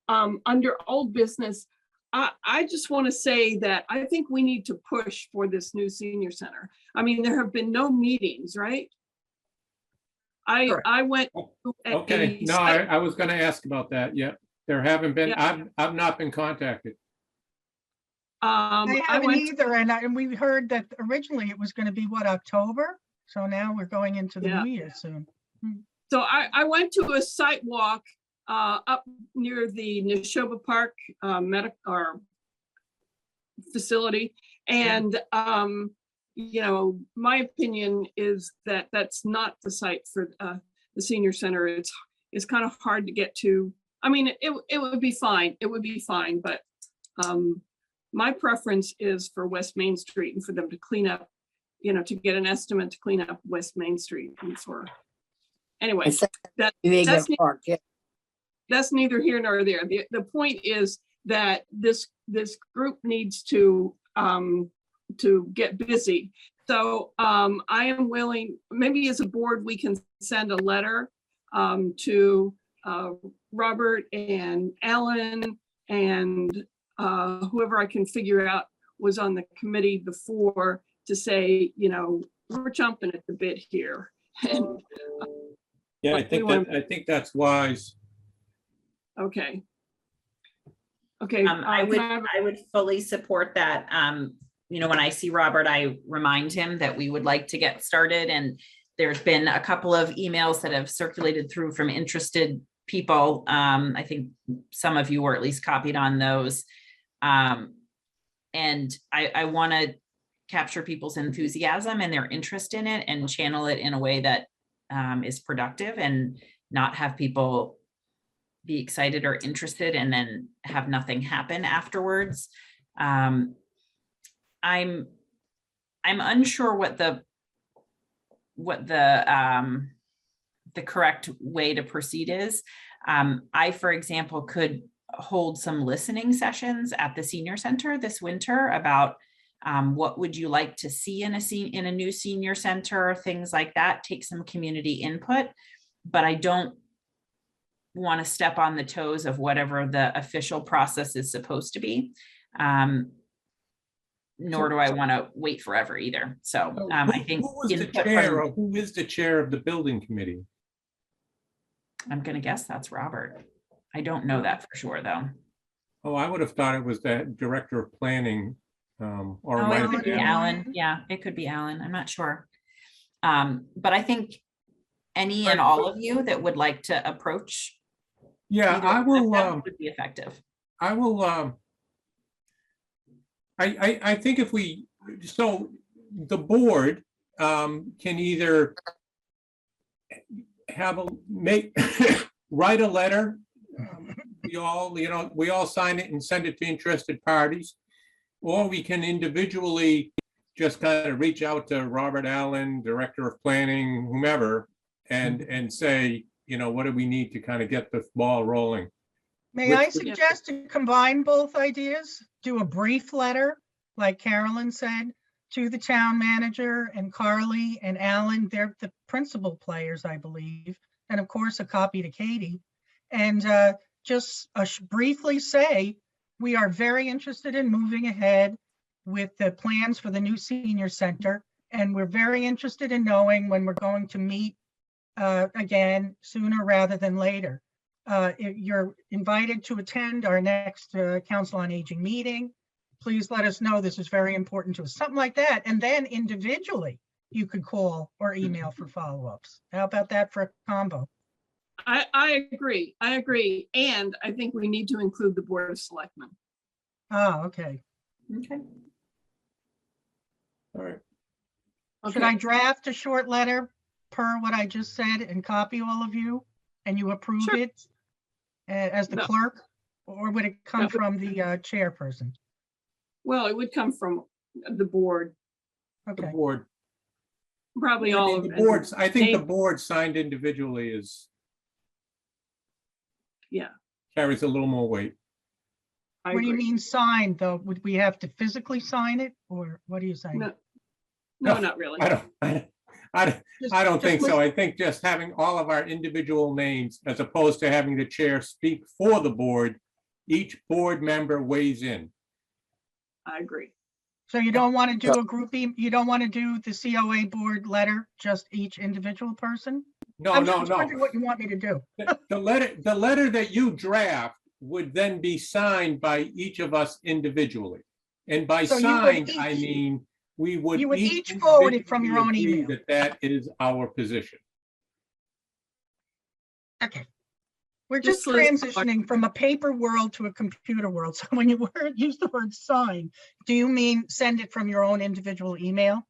Speaker 1: Under old business, I just want to say that I think we need to push for this new senior center. I mean, there have been no meetings, right?
Speaker 2: Correct.
Speaker 1: I went. to
Speaker 4: Okay,
Speaker 1: a
Speaker 4: no,
Speaker 1: site-
Speaker 4: I was gonna ask about that. Yeah, there haven't been,
Speaker 1: Yeah.
Speaker 4: I've not been contacted.
Speaker 3: They
Speaker 1: I
Speaker 3: haven't
Speaker 1: went.
Speaker 3: either, and we heard that originally it was gonna be what, October? So now we're going into the
Speaker 1: Yeah.
Speaker 3: new year soon.
Speaker 1: So I went to a site walk up near the Neshoba Park facility. And, my opinion is that that's not the site for the senior center. It's kind of hard to get to. I mean, it would be fine. It would be fine, but my preference is for West Main Street and for them to clean up, to get an estimate to clean up West Main Street and for, anyway.
Speaker 6: They
Speaker 1: That's
Speaker 6: get parked, yeah.
Speaker 1: That's neither here nor there. The point is that this group needs to get busy. So I am willing, maybe as a board, we can send a letter to Robert and Alan and whoever I can figure out was on the committee before to say, we're jumping at the bit here. And
Speaker 4: Yeah,
Speaker 1: I
Speaker 4: think that's wise.
Speaker 1: okay. Okay.
Speaker 2: I
Speaker 1: can have-
Speaker 2: would fully support that. When I see Robert, I remind him that we would like to get started, and there's been a couple of emails that have circulated through from interested people. I think some of you were at least copied on those. And I want to capture people's enthusiasm and their interest in it and channel it in a way that is productive and not have people be excited or interested and then have nothing happen afterwards. I'm unsure what the correct way to proceed is. I, for example, could hold some listening sessions at the senior center this winter about what would you like to see in a new senior center, things like that, take some community input, but I don't want to step on the toes of whatever the official process is supposed to be. Nor do I want to wait forever either. So I think
Speaker 4: Who was the
Speaker 2: input
Speaker 4: chair,
Speaker 2: from-
Speaker 4: or who is the chair of the building committee?
Speaker 2: I'm going to guess that's Robert. I don't know that for sure, though.
Speaker 4: Oh, I would have thought it was the director of planning. Or it
Speaker 2: Oh,
Speaker 4: might
Speaker 2: it
Speaker 4: have
Speaker 2: could be
Speaker 4: been
Speaker 2: Alan.
Speaker 3: Alan.
Speaker 2: Yeah, it could be Alan. I'm not sure. But I think any and all of you that would like to approach.
Speaker 4: Yeah,
Speaker 2: either
Speaker 4: I
Speaker 2: one of
Speaker 4: will,
Speaker 2: them would be effective.
Speaker 4: I will, I think if we, so the board can either have write a letter. We all sign it and send it to interested parties. Or we can individually just kind of reach out to Robert Allen, Director of Planning, whomever, and say, what do we need to kind of get the ball rolling?
Speaker 3: May I
Speaker 4: Which-
Speaker 3: suggest to combine both ideas? Do a brief letter, like Carolyn said, to the town manager and Carly and Alan. They're the principal players, I believe. And of course, a copy to Katie. And just briefly say, we are very interested in moving ahead with the plans for the new senior center. And we're very interested in knowing when we're going to meet again sooner rather than later. You're invited to attend our next Council on Aging meeting. Please let us know. This is very important to us, something like that. And then individually, you could call or email for follow-ups. How about that for a combo?
Speaker 1: I agree. I agree. And I think we need to include the Board of Selectmen.
Speaker 3: Oh, okay.
Speaker 2: Okay.
Speaker 4: All right.
Speaker 3: Should I draft a short letter per what I just said and copy all of you? And you approve
Speaker 1: Sure.
Speaker 3: it as the
Speaker 1: No.
Speaker 3: clerk? Or would it come
Speaker 1: No.
Speaker 3: from the chairperson?
Speaker 1: Well, it would come from the board,
Speaker 4: The
Speaker 3: Okay.
Speaker 4: board.
Speaker 1: probably all of
Speaker 4: The
Speaker 1: it.
Speaker 4: boards, I think the
Speaker 1: Name-
Speaker 4: board signed individually is.
Speaker 1: Yeah.
Speaker 4: Carries a little more weight.
Speaker 1: I
Speaker 3: What do you
Speaker 1: agree.
Speaker 3: mean signed, though? Would we have to physically sign it, or what are you saying?
Speaker 1: No,
Speaker 4: No,
Speaker 1: not really.
Speaker 4: I don't
Speaker 3: Just-
Speaker 4: think
Speaker 3: just
Speaker 4: so.
Speaker 3: listen-
Speaker 4: I think just having all of our individual names as opposed to having the chair speak for the board, each board member weighs in.
Speaker 1: I agree.
Speaker 3: So you don't want to do a group, you don't want to do the COA board letter, just each individual person?
Speaker 4: No,
Speaker 3: I'm
Speaker 4: no,
Speaker 3: just
Speaker 4: no.
Speaker 3: wondering what you want me to do.
Speaker 4: The letter that you draft would then be signed by each of us individually. And by
Speaker 3: So you would
Speaker 4: signed, I
Speaker 3: each-
Speaker 4: mean, we would.
Speaker 3: you would each forward it from your own
Speaker 4: individually
Speaker 3: email.
Speaker 4: agree That is our position.
Speaker 3: Okay. We're
Speaker 1: Just
Speaker 3: just
Speaker 1: so it's-
Speaker 3: transitioning from a paper world to a computer world. So when you use the word sign, do you mean send it from your own individual email?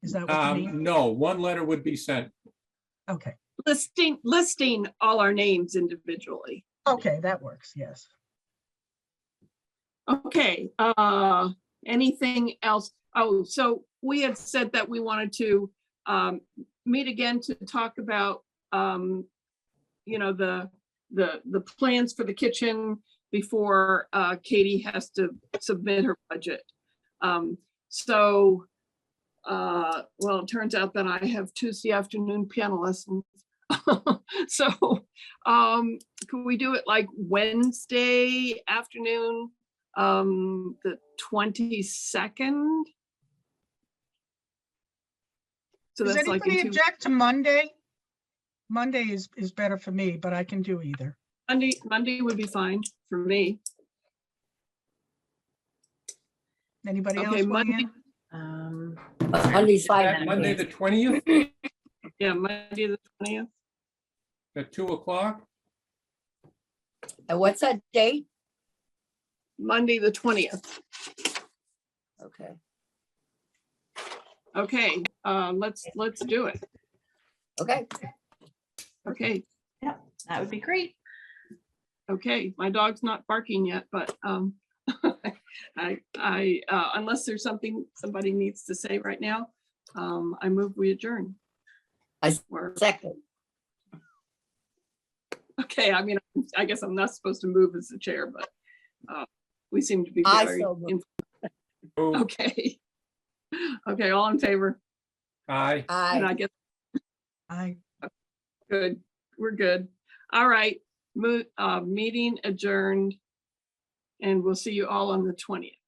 Speaker 3: Is that what you mean?
Speaker 4: No, one letter would be sent.
Speaker 3: Okay,
Speaker 1: Listing all our names individually.
Speaker 3: okay, that works, yes.
Speaker 1: Okay, anything else? Oh, so we had said that we wanted to meet again to talk about the plans for the kitchen before Katie has to submit her budget. Well, it turns out that I have Tuesday afternoon piano lessons. So could we do it like Wednesday afternoon, the 22nd? So
Speaker 3: Does
Speaker 1: that's like in
Speaker 3: anybody
Speaker 1: 2
Speaker 3: object to Monday? Monday is better for me, but I can do either.
Speaker 1: Monday would be fine for me.
Speaker 3: Anybody
Speaker 1: Okay,
Speaker 3: else? weigh in?
Speaker 1: Monday,
Speaker 6: Monday's
Speaker 4: Is
Speaker 6: fine.
Speaker 4: that Monday, the 20th
Speaker 1: yeah, Monday the 20th.
Speaker 4: at 2:00?
Speaker 6: And what's that date?
Speaker 1: Monday the 20th.
Speaker 6: Okay.
Speaker 1: Okay, let's do it.
Speaker 6: Okay.
Speaker 1: Okay,
Speaker 2: That would be great.
Speaker 1: okay, my dog's not barking yet, but I unless there's something somebody needs to say right now, I move we adjourn.
Speaker 6: I
Speaker 1: Or-
Speaker 6: Second.
Speaker 1: Okay, I mean, I guess I'm not supposed to move as the chair, but we seem to be
Speaker 6: I
Speaker 1: very,
Speaker 6: so moved.
Speaker 1: okay. Okay, all in favor, and
Speaker 6: Aye.
Speaker 1: I guess, good, we're good. All right, meeting adjourned, and we'll see you all on the 20th.